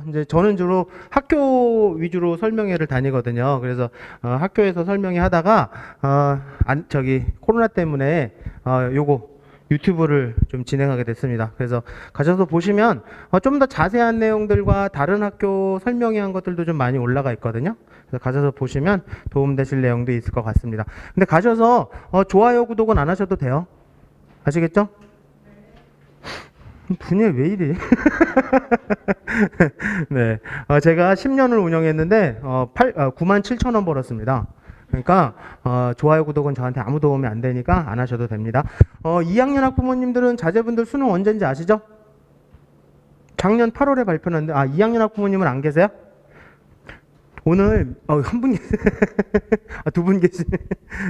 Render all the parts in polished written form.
이제 저는 주로 학교 위주로 설명회를 다니거든요. 그래서 학교에서 설명회 하다가 코로나 때문에 요거 유튜브를 좀 진행하게 됐습니다. 그래서 가셔서 보시면 좀 더 자세한 내용들과 다른 학교 설명회 한 것들도 좀 많이 올라가 있거든요. 그래서 가셔서 보시면 도움되실 내용도 있을 것 같습니다. 근데 가셔서 좋아요, 구독은 안 하셔도 돼요. 아시겠죠? 분위기 왜 이래? 네. 제가 10년을 운영했는데, 9만 7천 원 벌었습니다. 그러니까, 좋아요, 구독은 저한테 아무 도움이 안 되니까 안 하셔도 됩니다. 2학년 학부모님들은 자제분들 수능 언제인지 아시죠? 작년 8월에 발표했는데, 2학년 학부모님은 안 계세요? 오늘, 한 분 계세요. 두 분 계시네.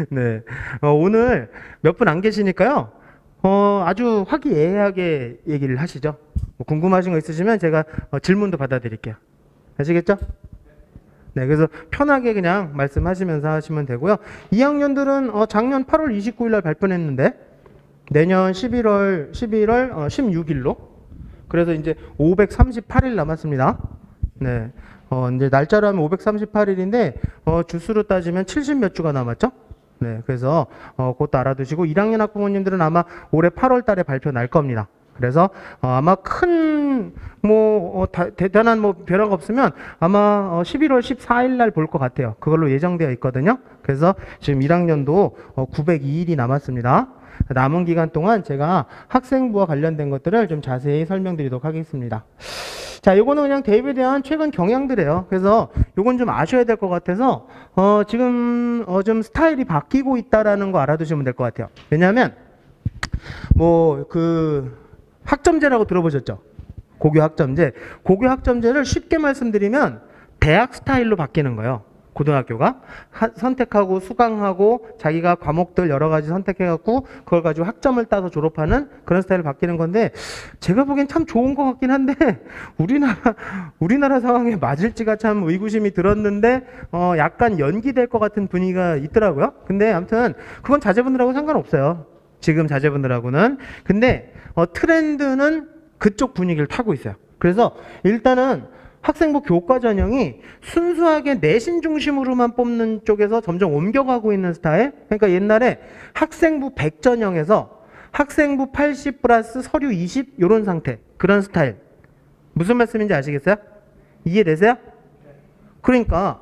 네. 오늘 몇 분 안 계시니까요. 아주 화기애애하게 얘기를 하시죠. 뭐 궁금하신 거 있으시면 제가 질문도 받아드릴게요. 아시겠죠? 네, 그래서 편하게 그냥 말씀하시면서 하시면 되고요. 2학년들은 작년 8월 29일 날 발표했는데 내년 11월 16일로 그래서 이제 538일 남았습니다. 네, 이제 날짜로 하면 538일인데 주수로 따지면 70 몇 주가 남았죠? 네, 그래서 그것도 알아두시고 1학년 학부모님들은 아마 올해 8월 달에 발표 날 겁니다. 그래서 아마 큰 대단한 변화가 없으면 아마 11월 14일 날 볼 것 같아요. 그걸로 예정되어 있거든요. 그래서 지금 1학년도 902일이 남았습니다. 남은 기간 동안 제가 학생부와 관련된 것들을 좀 자세히 설명드리도록 하겠습니다. 자, 요거는 그냥 대입에 대한 최근 경향들이에요. 그래서 요건 좀 아셔야 될 것 같아서 지금 좀 스타일이 바뀌고 있다라는 거 알아두시면 될 것 같아요. 왜냐하면 학점제라고 들어보셨죠? 고교 학점제. 고교 학점제를 쉽게 말씀드리면 대학 스타일로 바뀌는 거예요. 고등학교가 선택하고 수강하고 자기가 과목들 여러 가지 선택해갖고 그걸 가지고 학점을 따서 졸업하는 그런 스타일로 바뀌는 건데 제가 보기엔 참 좋은 것 같긴 한데 우리나라 상황에 맞을지가 참 의구심이 들었는데 약간 연기될 것 같은 분위기가 있더라고요. 근데 아무튼 그건 자제분들하고 상관없어요. 지금 자제분들하고는. 근데 트렌드는 그쪽 분위기를 타고 있어요. 그래서 일단은 학생부 교과 전형이 순수하게 내신 중심으로만 뽑는 쪽에서 점점 옮겨가고 있는 스타일. 그러니까 옛날에 학생부 100 전형에서 학생부 80 플러스 서류 20 이런 상태. 그런 스타일. 무슨 말씀인지 아시겠어요? 이해되세요? 그러니까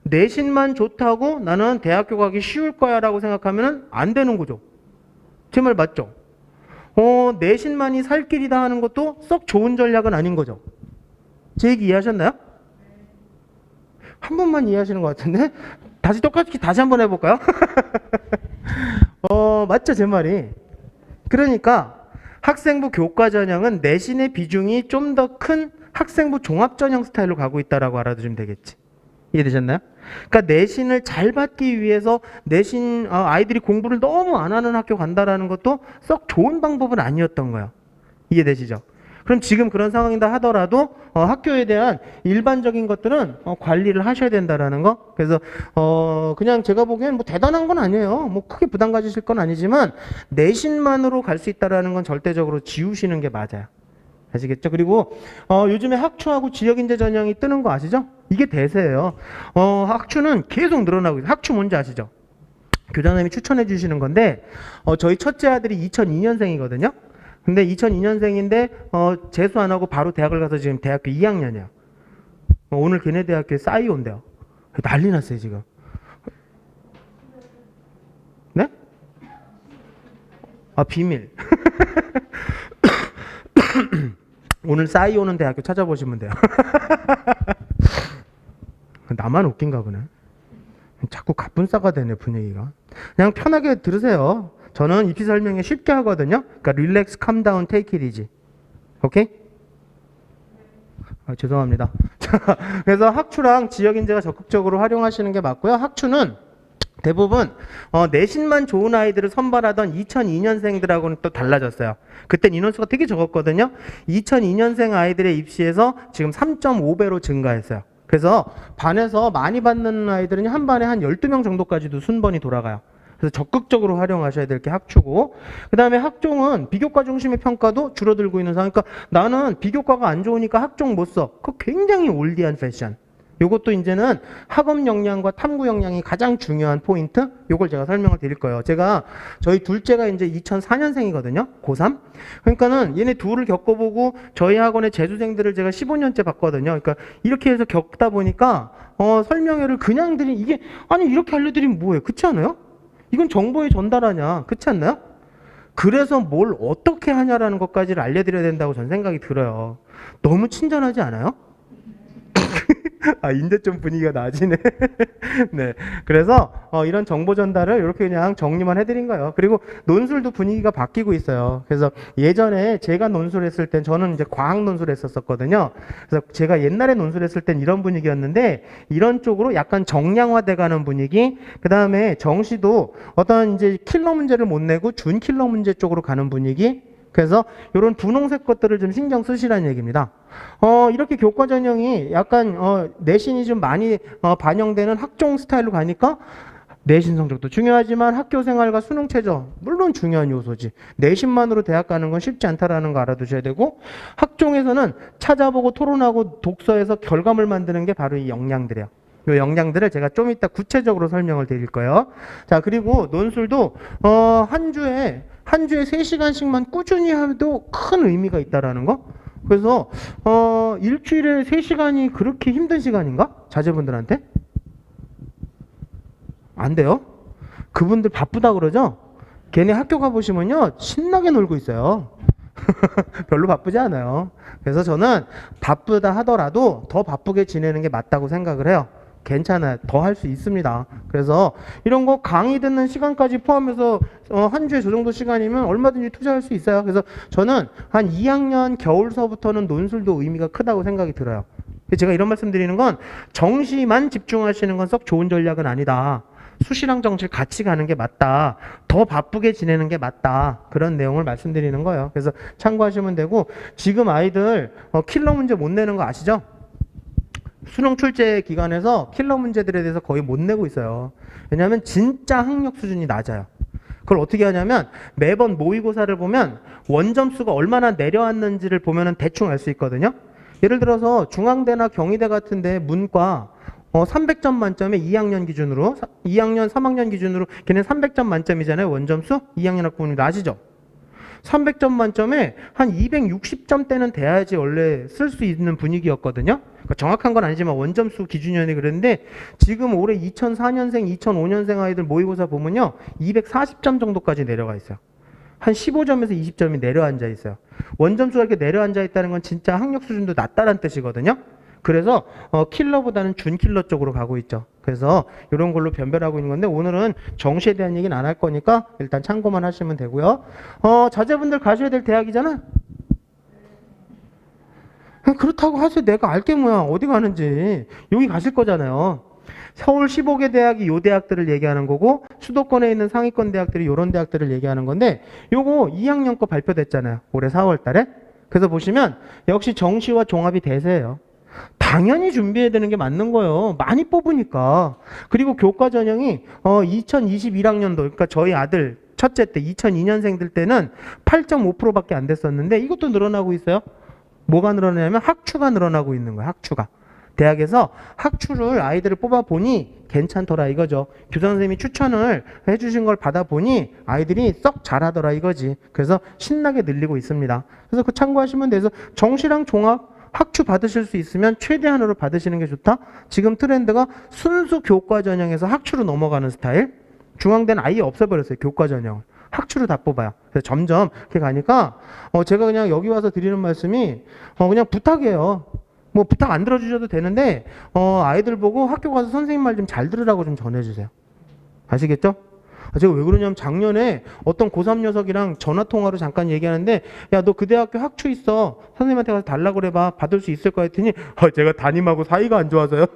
내신만 좋다고 나는 대학교 가기 쉬울 거야 라고 생각하면 안 되는 거죠. 제 말 맞죠? 내신만이 살 길이다 하는 것도 썩 좋은 전략은 아닌 거죠. 제 얘기 이해하셨나요? 한 번만 이해하시는 것 같은데? 똑같이 다시 한번 해볼까요? 맞죠, 제 말이. 그러니까 학생부 교과 전형은 내신의 비중이 좀 더 큰 학생부 종합 전형 스타일로 가고 있다라고 알아두시면 되겠지. 이해되셨나요? 그러니까 내신을 잘 받기 위해서 내신 아이들이 공부를 너무 안 하는 학교 간다라는 것도 썩 좋은 방법은 아니었던 거예요. 이해되시죠? 그럼 지금 그런 상황이다 하더라도 학교에 대한 일반적인 것들은 관리를 하셔야 된다라는 거. 그래서 그냥 제가 보기엔 대단한 건 아니에요. 크게 부담 가지실 건 아니지만 내신만으로 갈 수 있다라는 건 절대적으로 지우시는 게 맞아요. 아시겠죠? 그리고 요즘에 학추하고 지역인재 전형이 뜨는 거 아시죠? 이게 대세예요. 학추는 계속 늘어나고 있어요. 학추 뭔지 아시죠? 교장님이 추천해 주시는 건데 저희 첫째 아들이 2002년생이거든요. 근데 2002년생인데 재수 안 하고 바로 대학을 가서 지금 대학교 2학년이에요. 오늘 걔네 대학교에 싸이 온대요. 난리 났어요 지금. 네? 비밀. 오늘 싸이 오는 대학교 찾아보시면 돼요. 나만 웃긴가 보네. 자꾸 갑분싸가 되네 분위기가. 그냥 편하게 들으세요. 저는 EP 설명에 쉽게 하거든요. 그러니까 릴렉스, 캄다운, 테이크 잇 이지. 오케이? 죄송합니다. 그래서 학추랑 지역인재가 적극적으로 활용하시는 게 맞고요. 학추는 대부분 내신만 좋은 아이들을 선발하던 2002년생들하고는 또 달라졌어요. 그땐 인원수가 되게 적었거든요. 2002년생 아이들의 입시에서 지금 3.5배로 증가했어요. 그래서 반에서 많이 받는 아이들은 한 반에 한 12명 정도까지도 순번이 돌아가요. 그래서 적극적으로 활용하셔야 될 게 학추고, 그 다음에 학종은 비교과 중심의 평가도 줄어들고 있는 상황. 그러니까 나는 비교과가 안 좋으니까 학종 못 써. 그거 굉장히 올드한 패션. 요것도 이제는 학업 역량과 탐구 역량이 가장 중요한 포인트. 요걸 제가 설명을 드릴 거예요. 제가 저희 둘째가 이제 2004년생이거든요. 고3. 그러니까는 얘네 둘을 겪어보고 저희 학원의 재수생들을 제가 15년째 봤거든요. 그러니까 이렇게 해서 겪다 보니까 설명회를 그냥 드린 이게 아니 이렇게 알려드리면 뭐예요? 그렇지 않아요? 이건 정보의 전달하냐? 그렇지 않나요? 그래서 뭘 어떻게 하냐라는 것까지를 알려드려야 된다고 저는 생각이 들어요. 너무 친절하지 않아요? 아, 이제 좀 분위기가 나아지네. 네. 그래서, 이런 정보 전달을 이렇게 그냥 정리만 해드린 거예요. 그리고 논술도 분위기가 바뀌고 있어요. 그래서 예전에 제가 논술 했을 땐 저는 이제 과학 논술 했었거든요. 그래서 제가 옛날에 논술 했을 땐 이런 분위기였는데, 이런 쪽으로 약간 정량화돼 가는 분위기, 그 다음에 정시도 어떤 이제 킬러 문제를 못 내고 준 킬러 문제 쪽으로 가는 분위기, 그래서 이런 분홍색 것들을 좀 신경 쓰시라는 얘기입니다. 이렇게 교과 전형이 약간 내신이 좀 많이 반영되는 학종 스타일로 가니까 내신 성적도 중요하지만 학교 생활과 수능 최저 물론 중요한 요소지. 내신만으로 대학 가는 건 쉽지 않다라는 거 알아두셔야 되고, 학종에서는 찾아보고 토론하고 독서에서 결과물 만드는 게 바로 이 역량들이에요. 이 역량들을 제가 좀 이따 구체적으로 설명을 드릴 거예요. 자, 그리고 논술도 한 주에 3시간씩만 꾸준히 해도 큰 의미가 있다라는 거. 그래서 일주일에 3시간이 그렇게 힘든 시간인가? 자제분들한테? 안 돼요? 그분들 바쁘다 그러죠? 걔네 학교 가보시면요 신나게 놀고 있어요. 별로 바쁘지 않아요. 그래서 저는 바쁘다 하더라도 더 바쁘게 지내는 게 맞다고 생각을 해요. 괜찮아요. 더 할 수 있습니다. 그래서 이런 거 강의 듣는 시간까지 포함해서 한 주에 저 정도 시간이면 얼마든지 투자할 수 있어요. 그래서 저는 한 2학년 겨울서부터는 논술도 의미가 크다고 생각이 들어요. 제가 이런 말씀 드리는 건 정시만 집중하시는 건 썩 좋은 전략은 아니다. 수시랑 정시를 같이 가는 게 맞다. 더 바쁘게 지내는 게 맞다. 그런 내용을 말씀드리는 거예요. 그래서 참고하시면 되고, 지금 아이들 킬러 문제 못 내는 거 아시죠? 수능 출제 기간에서 킬러 문제들에 대해서 거의 못 내고 있어요. 왜냐하면 진짜 학력 수준이 낮아요. 그걸 어떻게 하냐면 매번 모의고사를 보면 원점수가 얼마나 내려왔는지를 보면 대충 알 수 있거든요. 예를 들어서 중앙대나 경희대 같은데 문과 300점 만점에 2학년 기준으로 2학년 3학년 기준으로 걔네 300점 만점이잖아요. 원점수 2학년 학부모님들 아시죠? 300점 만점에 한 260점대는 돼야지 원래 쓸 수 있는 분위기였거든요. 그러니까 정확한 건 아니지만 원점수 기준이었는데 그랬는데 지금 올해 2004년생, 2005년생 아이들 모의고사 보면요. 240점 정도까지 내려가 있어요. 한 15점에서 20점이 내려앉아 있어요. 원점수가 이렇게 내려앉아 있다는 건 진짜 학력 수준도 낮다는 뜻이거든요. 그래서 킬러보다는 준킬러 쪽으로 가고 있죠. 그래서 이런 걸로 변별하고 있는 건데 오늘은 정시에 대한 얘기는 안 할 거니까 일단 참고만 하시면 되고요. 자제분들 가셔야 될 대학이잖아. 그렇다고 하세요. 내가 알게 뭐야. 어디 가는지. 여기 가실 거잖아요. 서울 15개 대학이 요 대학들을 얘기하는 거고 수도권에 있는 상위권 대학들이 요런 대학들을 얘기하는 건데 요거 2학년 거 발표됐잖아요. 올해 4월 달에. 그래서 보시면 역시 정시와 종합이 대세예요. 당연히 준비해야 되는 게 맞는 거예요. 많이 뽑으니까. 그리고 교과 전형이 2021학년도 그러니까 저희 아들 첫째 때 2002년생들 때는 8.5%밖에 안 됐었는데 이것도 늘어나고 있어요. 뭐가 늘어나냐면 학추가 늘어나고 있는 거예요. 학추가. 대학에서 학추를 아이들을 뽑아보니 괜찮더라 이거죠. 교장 선생님이 추천을 해주신 걸 받아보니 아이들이 썩 잘하더라 이거지. 그래서 신나게 늘리고 있습니다. 그래서 그 참고하시면 돼서 정시랑 종합 학추 받으실 수 있으면 최대한으로 받으시는 게 좋다. 지금 트렌드가 순수 교과 전형에서 학추로 넘어가는 스타일. 중앙대는 아예 없애버렸어요. 교과 전형. 학추를 다 뽑아요. 그래서 점점 이렇게 가니까 제가 그냥 여기 와서 드리는 말씀이 그냥 부탁이에요. 뭐 부탁 안 들어주셔도 되는데 아이들 보고 학교 가서 선생님 말 좀 잘 들으라고 좀 전해주세요. 아시겠죠? 제가 왜 그러냐면 작년에 어떤 고3 녀석이랑 전화통화로 잠깐 얘기하는데 야 너 그 대학교 학추 있어 선생님한테 가서 달라고 그래봐 받을 수 있을 거 했더니 제가 담임하고 사이가 안 좋아서요.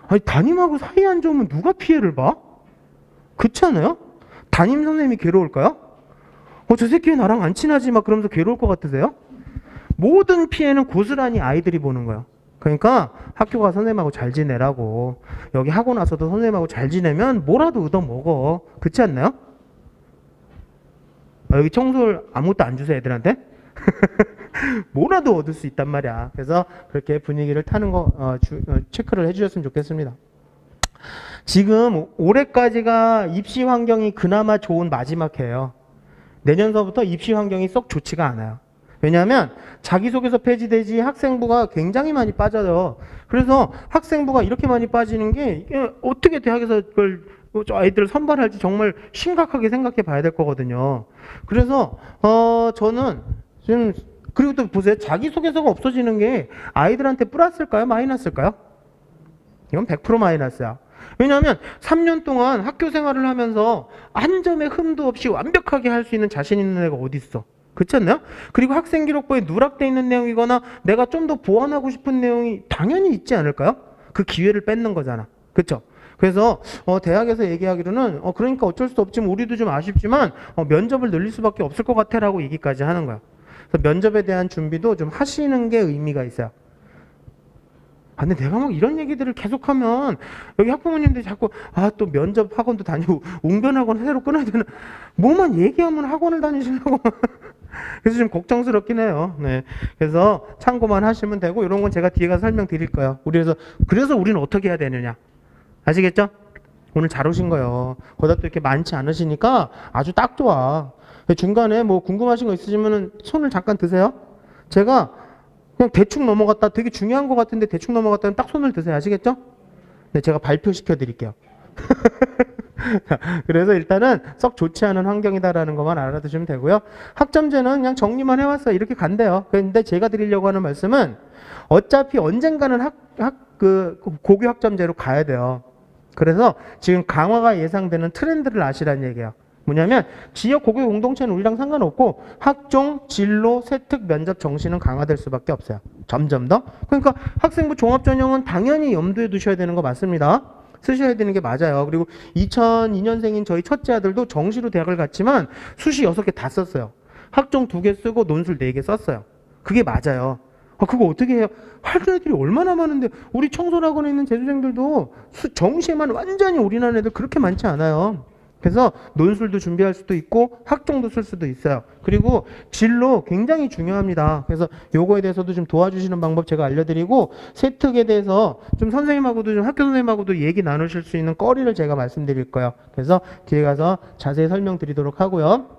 아니 담임하고 사이 안 좋으면 누가 피해를 봐? 그렇지 않아요? 담임 선생님이 괴로울까요? 저 새끼 나랑 안 친하지 막 그러면서 괴로울 것 같으세요? 모든 피해는 고스란히 아이들이 보는 거예요. 그러니까 학교 가 선생님하고 잘 지내라고. 여기 하고 나서도 선생님하고 잘 지내면 뭐라도 얻어먹어. 그렇지 않나요? 여기 청소를 아무것도 안 주세요, 애들한테? 뭐라도 얻을 수 있단 말이야. 그래서 그렇게 분위기를 타는 거 체크를 해주셨으면 좋겠습니다. 지금 올해까지가 입시 환경이 그나마 좋은 마지막 해예요. 내년서부터 입시 환경이 썩 좋지가 않아요. 왜냐하면 자기소개서 폐지되지 학생부가 굉장히 많이 빠져요. 그래서 학생부가 이렇게 많이 빠지는 게 이게 어떻게 대학에서 그걸 아이들을 선발할지 정말 심각하게 생각해 봐야 될 거거든요. 그래서 저는 지금 그리고 또 보세요. 자기소개서가 없어지는 게 아이들한테 플러스일까요? 마이너스일까요? 이건 100% 마이너스야. 왜냐하면 3년 동안 학교 생활을 하면서 한 점의 흠도 없이 완벽하게 할 수 있는 자신 있는 애가 어디 있어? 그렇지 않나요? 그리고 학생기록부에 누락되어 있는 내용이거나 내가 좀 더 보완하고 싶은 내용이 당연히 있지 않을까요? 그 기회를 뺏는 거잖아. 그렇죠? 그래서 대학에서 얘기하기로는 그러니까 어쩔 수 없지만 우리도 좀 아쉽지만 면접을 늘릴 수밖에 없을 것 같아라고 얘기까지 하는 거야. 그래서 면접에 대한 준비도 좀 하시는 게 의미가 있어요. 근데 내가 막 이런 얘기들을 계속하면 여기 학부모님들이 자꾸 또 면접 학원도 다니고 웅변학원 새로 끊어야 되나 뭐만 얘기하면 학원을 다니시려고 그래서 좀 걱정스럽긴 해요. 네. 그래서 참고만 하시면 되고 이런 건 제가 뒤에 가서 설명드릴 거예요. 그래서 우리는 어떻게 해야 되느냐 아시겠죠? 오늘 잘 오신 거예요. 거기다 또 이렇게 많지 않으시니까 아주 딱 좋아. 중간에 뭐 궁금하신 거 있으시면 손을 잠깐 드세요. 제가 그냥 대충 넘어갔다 되게 중요한 것 같은데 대충 넘어갔다면 딱 손을 드세요. 아시겠죠? 네, 제가 발표시켜 드릴게요. 그래서 일단은 썩 좋지 않은 환경이다라는 것만 알아두시면 되고요. 학점제는 그냥 정리만 해왔어요. 이렇게 간대요. 그런데 제가 드리려고 하는 말씀은 어차피 언젠가는 고교 학점제로 가야 돼요. 그래서 지금 강화가 예상되는 트렌드를 아시라는 얘기예요. 뭐냐면 지역 고교 공동체는 우리랑 상관없고 학종, 진로, 세특, 면접 정시는 강화될 수밖에 없어요. 점점 더. 그러니까 학생부 종합전형은 당연히 염두에 두셔야 되는 거 맞습니다. 쓰셔야 되는 게 맞아요. 그리고 2002년생인 저희 첫째 아들도 정시로 대학을 갔지만 수시 6개 다 썼어요. 학종 2개 쓰고 논술 4개 썼어요. 그게 맞아요. 그거 어떻게 해요? 할 애들이 얼마나 많은데 우리 청소학원에 있는 재수생들도 정시에만 완전히 올인한 애들 그렇게 많지 않아요. 그래서 논술도 준비할 수도 있고 학종도 쓸 수도 있어요. 그리고 진로 굉장히 중요합니다. 그래서 요거에 대해서도 좀 도와주시는 방법 제가 알려드리고 세특에 대해서 좀 선생님하고도 좀 학교 선생님하고도 얘기 나누실 수 있는 거리를 제가 말씀드릴 거예요. 그래서 뒤에 가서 자세히 설명드리도록 하고요.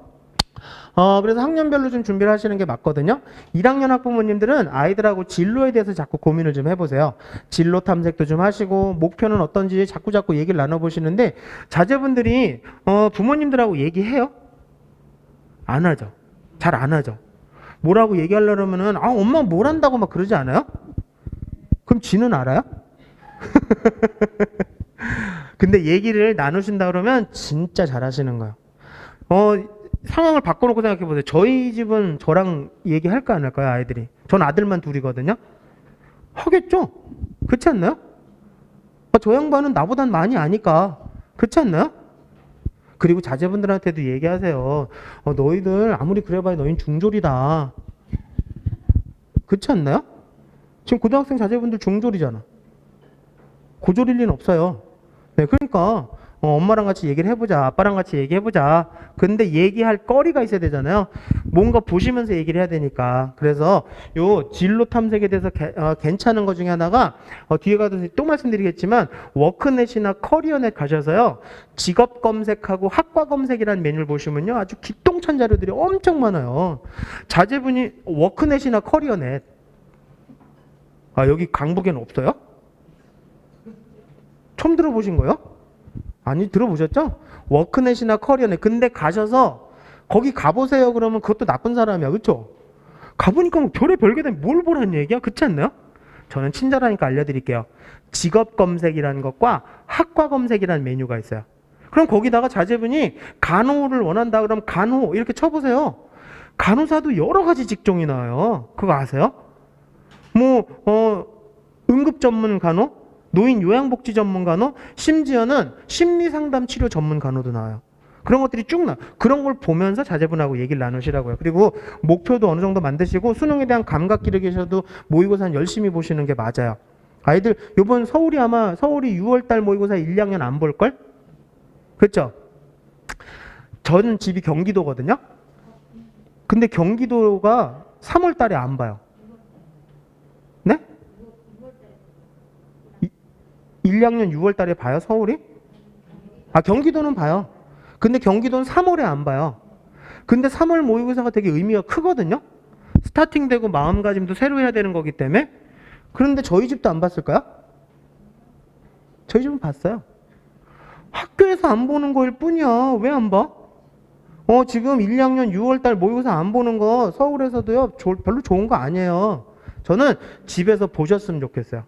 그래서 학년별로 좀 준비를 하시는 게 맞거든요. 1학년 학부모님들은 아이들하고 진로에 대해서 자꾸 고민을 좀 해보세요. 진로 탐색도 좀 하시고 목표는 어떤지 자꾸 얘기를 나눠보시는데 자제분들이 부모님들하고 얘기해요? 안 하죠. 잘 안 하죠. 뭐라고 얘기하려면은 엄마 뭘 한다고 막 그러지 않아요? 그럼 지는 알아요? 근데 얘기를 나누신다 그러면 진짜 잘하시는 거예요. 상황을 바꿔놓고 생각해보세요. 저희 집은 저랑 얘기할까 안 할까요? 아이들이. 전 아들만 둘이거든요. 하겠죠? 그렇지 않나요? 저 양반은 나보단 많이 아니까. 그렇지 않나요? 그리고 자제분들한테도 얘기하세요. 너희들 아무리 그래봐야 너희는 중졸이다. 그렇지 않나요? 지금 고등학생 자제분들 중졸이잖아. 고졸일 리는 없어요. 네, 그러니까 엄마랑 같이 얘기를 해보자. 아빠랑 같이 얘기해보자. 근데 얘기할 거리가 있어야 되잖아요. 뭔가 보시면서 얘기를 해야 되니까. 그래서 요 진로 탐색에 대해서 괜찮은 것 중에 하나가 뒤에 가서 또 말씀드리겠지만 워크넷이나 커리어넷 가셔서요. 직업 검색하고 학과 검색이라는 메뉴를 보시면요. 아주 기똥찬 자료들이 엄청 많아요. 자제분이 워크넷이나 커리어넷 여기 강북에는 없어요? 처음 들어보신 거예요? 아니 들어보셨죠? 워크넷이나 커리어넷. 근데 가셔서 거기 가보세요 그러면 그것도 나쁜 사람이야. 그렇죠? 가보니까 뭐 별의 별게다 뭘 보라는 얘기야? 그렇지 않나요? 저는 친절하니까 알려드릴게요. 직업 검색이라는 것과 학과 검색이라는 메뉴가 있어요. 그럼 거기다가 자제분이 간호를 원한다 그러면 간호 이렇게 쳐보세요. 간호사도 여러 가지 직종이 나와요. 그거 아세요? 응급 전문 간호, 노인 요양복지 전문 간호, 심지어는 심리상담 치료 전문 간호도 나와요. 그런 것들이 쭉 그런 걸 보면서 자제분하고 얘기를 나누시라고요. 그리고 목표도 어느 정도 만드시고 수능에 대한 감각 기르기셔도 모의고사 열심히 보시는 게 맞아요. 아이들 요번 서울이 6월달 모의고사 1, 2학년 안 볼걸? 그렇죠? 저는 집이 경기도거든요. 근데 경기도가 3월달에 안 봐요. 네? 1, 2학년 6월달에 봐요, 서울이? 아, 경기도는 봐요. 근데 경기도는 3월에 안 봐요. 근데 3월 모의고사가 되게 의미가 크거든요. 스타팅되고 마음가짐도 새로 해야 되는 거기 때문에. 그런데 저희 집도 안 봤을까요? 저희 집은 봤어요. 학교에서 안 보는 거일 뿐이야. 왜 안 봐? 지금 1, 2학년 6월달 모의고사 안 보는 거 서울에서도요, 별로 좋은 거 아니에요. 저는 집에서 보셨으면 좋겠어요.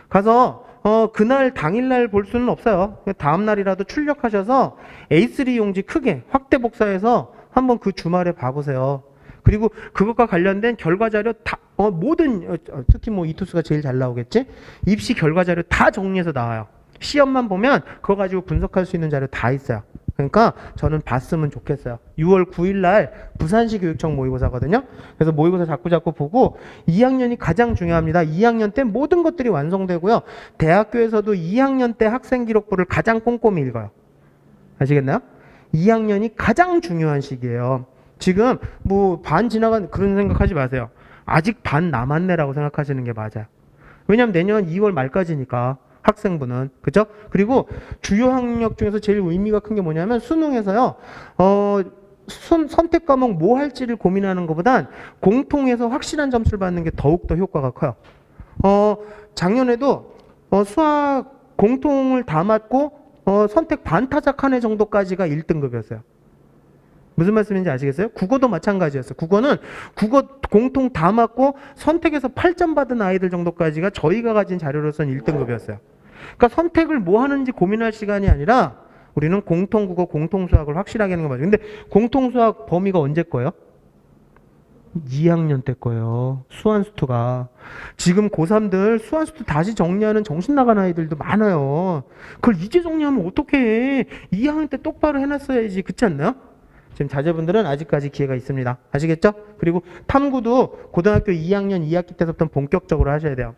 가서 그날 당일날 볼 수는 없어요. 다음 날이라도 출력하셔서 A3 용지 크게 확대 복사해서 한번 그 주말에 봐보세요. 그리고 그것과 관련된 결과 자료 다 모든 특히 뭐 이투스가 제일 잘 나오겠지? 입시 결과 자료 다 정리해서 나와요. 시험만 보면 그거 가지고 분석할 수 있는 자료 다 있어요. 그러니까 저는 봤으면 좋겠어요. 6월 9일 날 부산시 교육청 모의고사거든요. 그래서 모의고사 자꾸 보고 2학년이 가장 중요합니다. 2학년 때 모든 것들이 완성되고요. 대학교에서도 2학년 때 학생 기록부를 가장 꼼꼼히 읽어요. 아시겠나요? 2학년이 가장 중요한 시기예요. 지금 뭐 반 지나간 그런 생각하지 마세요. 아직 반 남았네라고 생각하시는 게 맞아요. 왜냐하면 내년 2월 말까지니까. 학생부는. 그죠? 그리고 주요 학력 중에서 제일 의미가 큰 게 뭐냐면 수능에서요. 선택 과목 뭐 할지를 고민하는 것보단 공통해서 확실한 점수를 받는 게 더욱더 효과가 커요. 작년에도 수학 공통을 다 맞고 선택 반타작 한 해 정도까지가 1등급이었어요. 무슨 말씀인지 아시겠어요? 국어도 마찬가지였어요. 국어는 국어 공통 다 맞고 선택에서 8점 받은 아이들 정도까지가 저희가 가진 자료로서는 1등급이었어요. 그러니까 선택을 뭐 하는지 고민할 시간이 아니라 우리는 공통국어, 공통수학을 확실하게 하는 거 맞아요. 근데 공통수학 범위가 언제 거예요? 2학년 때 거예요. 수완수투가. 지금 고3들 수완수투 다시 정리하는 정신 나간 아이들도 많아요. 그걸 이제 정리하면 어떻게 해? 2학년 때 똑바로 해놨어야지. 그렇지 않나요? 지금 자제분들은 아직까지 기회가 있습니다. 아시겠죠? 그리고 탐구도 고등학교 2학년 2학기 때부터 본격적으로 하셔야 돼요.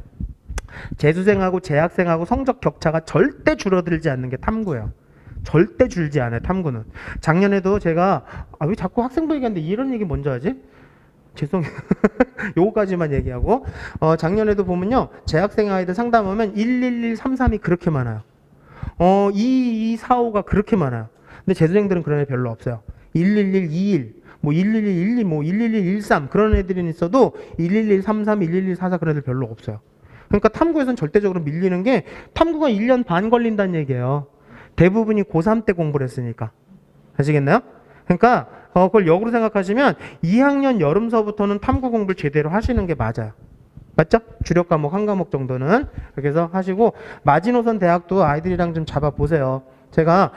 재수생하고 재학생하고 성적 격차가 절대 줄어들지 않는 게 탐구예요. 절대 줄지 않아요, 탐구는. 작년에도 제가 왜 자꾸 학생부 얘기하는데 이런 얘기 먼저 하지? 죄송해요. 요거까지만 얘기하고 작년에도 보면요. 재학생 아이들 상담하면 11133이 그렇게 많아요. 2245가 그렇게 많아요. 근데 재수생들은 그런 애 별로 없어요. 11121, 뭐 11112, 뭐 11113 그런 애들은 있어도 11133, 11144 그런 애들 별로 없어요. 그러니까 탐구에서는 절대적으로 밀리는 게 탐구가 1년 반 걸린다는 얘기예요. 대부분이 고3 때 공부를 했으니까. 아시겠나요? 그러니까 그걸 역으로 생각하시면 2학년 여름서부터는 탐구 공부를 제대로 하시는 게 맞아요. 맞죠? 주력 과목 한 과목 정도는 그렇게 해서 하시고 마지노선 대학도 아이들이랑 좀 잡아보세요. 제가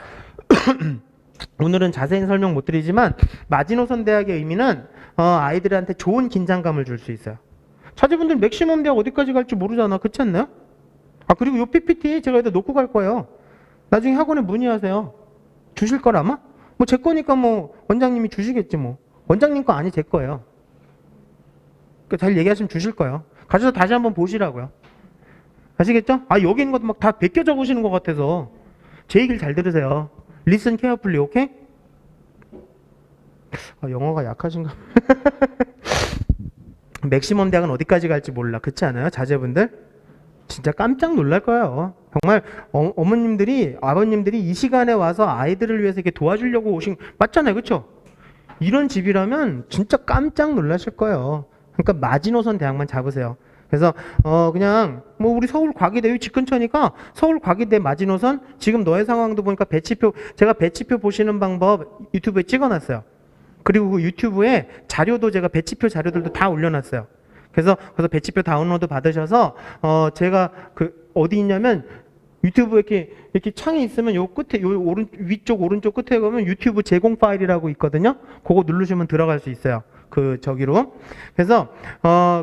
오늘은 자세히 설명 못 드리지만 마지노선 대학의 의미는 아이들한테 좋은 긴장감을 줄 수 있어요. 자제분들 맥시멈 대학 어디까지 갈지 모르잖아. 그렇지 않나요? 그리고 요 PPT 제가 여기다 놓고 갈 거예요. 나중에 학원에 문의하세요. 주실 거라마? 뭐 제 거니까 뭐 원장님이 주시겠지 뭐. 원장님 거 아니 제 거예요. 그러니까 잘 얘기하시면 주실 거예요. 가셔서 다시 한번 보시라고요. 아시겠죠? 여기 있는 것도 막 다 베껴 적으시는 것 같아서 제 얘기를 잘 들으세요. Listen carefully, 오케이? 영어가 약하신가? 맥시멈 대학은 어디까지 갈지 몰라. 그렇지 않아요? 자제분들? 진짜 깜짝 놀랄 거예요. 정말 어머님들이, 아버님들이 이 시간에 와서 아이들을 위해서 이렇게 도와주려고 오신, 맞잖아요. 그렇죠? 이런 집이라면 진짜 깜짝 놀라실 거예요. 그러니까 마지노선 대학만 잡으세요. 그래서 그냥 뭐 우리 서울 과기대 여기 집 근처니까 서울 과기대 마지노선 지금 너의 상황도 보니까 배치표 제가 배치표 보시는 방법 유튜브에 찍어놨어요. 그리고 그 유튜브에 자료도 제가 배치표 자료들도 다 올려놨어요. 그래서 배치표 다운로드 받으셔서 제가 그 어디 있냐면 유튜브 이렇게 창이 있으면 요 끝에 요 위쪽 오른쪽 끝에 가면 유튜브 제공 파일이라고 있거든요. 그거 누르시면 들어갈 수 있어요. 저기로. 그래서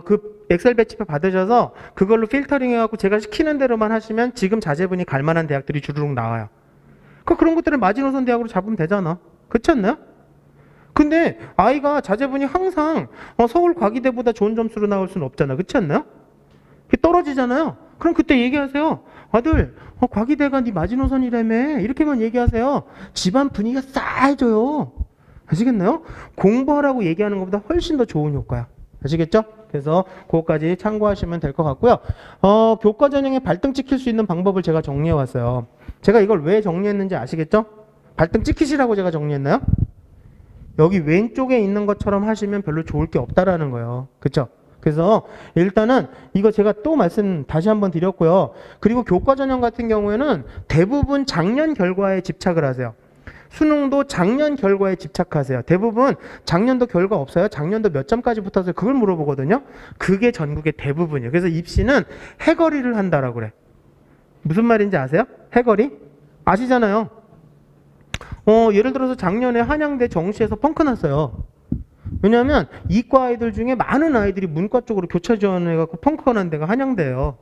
그 엑셀 배치표 받으셔서 그걸로 필터링 해갖고 제가 시키는 대로만 하시면 지금 자제분이 갈 만한 대학들이 주르륵 나와요. 그런 것들을 마지노선 대학으로 잡으면 되잖아. 그렇지 않나요? 근데 아이가 자제분이 항상 서울 과기대보다 좋은 점수로 나올 수는 없잖아. 그렇지 않나요? 떨어지잖아요. 그럼 그때 얘기하세요. 아들, 과기대가 네 마지노선이라며. 이렇게만 얘기하세요. 집안 분위기가 싸해져요. 아시겠나요? 공부하라고 얘기하는 것보다 훨씬 더 좋은 효과야. 아시겠죠? 그래서 그것까지 참고하시면 될 것 같고요. 교과 전형에 발등 찍힐 수 있는 방법을 제가 정리해 왔어요. 제가 이걸 왜 정리했는지 아시겠죠? 발등 찍히시라고 제가 정리했나요? 여기 왼쪽에 있는 것처럼 하시면 별로 좋을 게 없다라는 거예요. 그렇죠? 그래서 일단은 이거 제가 또 말씀 다시 한번 드렸고요. 그리고 교과 전형 같은 경우에는 대부분 작년 결과에 집착을 하세요. 수능도 작년 결과에 집착하세요. 대부분 작년도 결과 없어요. 작년도 몇 점까지 붙었어요. 그걸 물어보거든요. 그게 전국의 대부분이에요. 그래서 입시는 해거리를 한다라고 그래. 무슨 말인지 아세요? 해거리? 아시잖아요. 예를 들어서 작년에 한양대 정시에서 펑크 났어요. 왜냐하면 이과 아이들 중에 많은 아이들이 문과 쪽으로 교차 지원해갖고 펑크가 난 데가 한양대예요.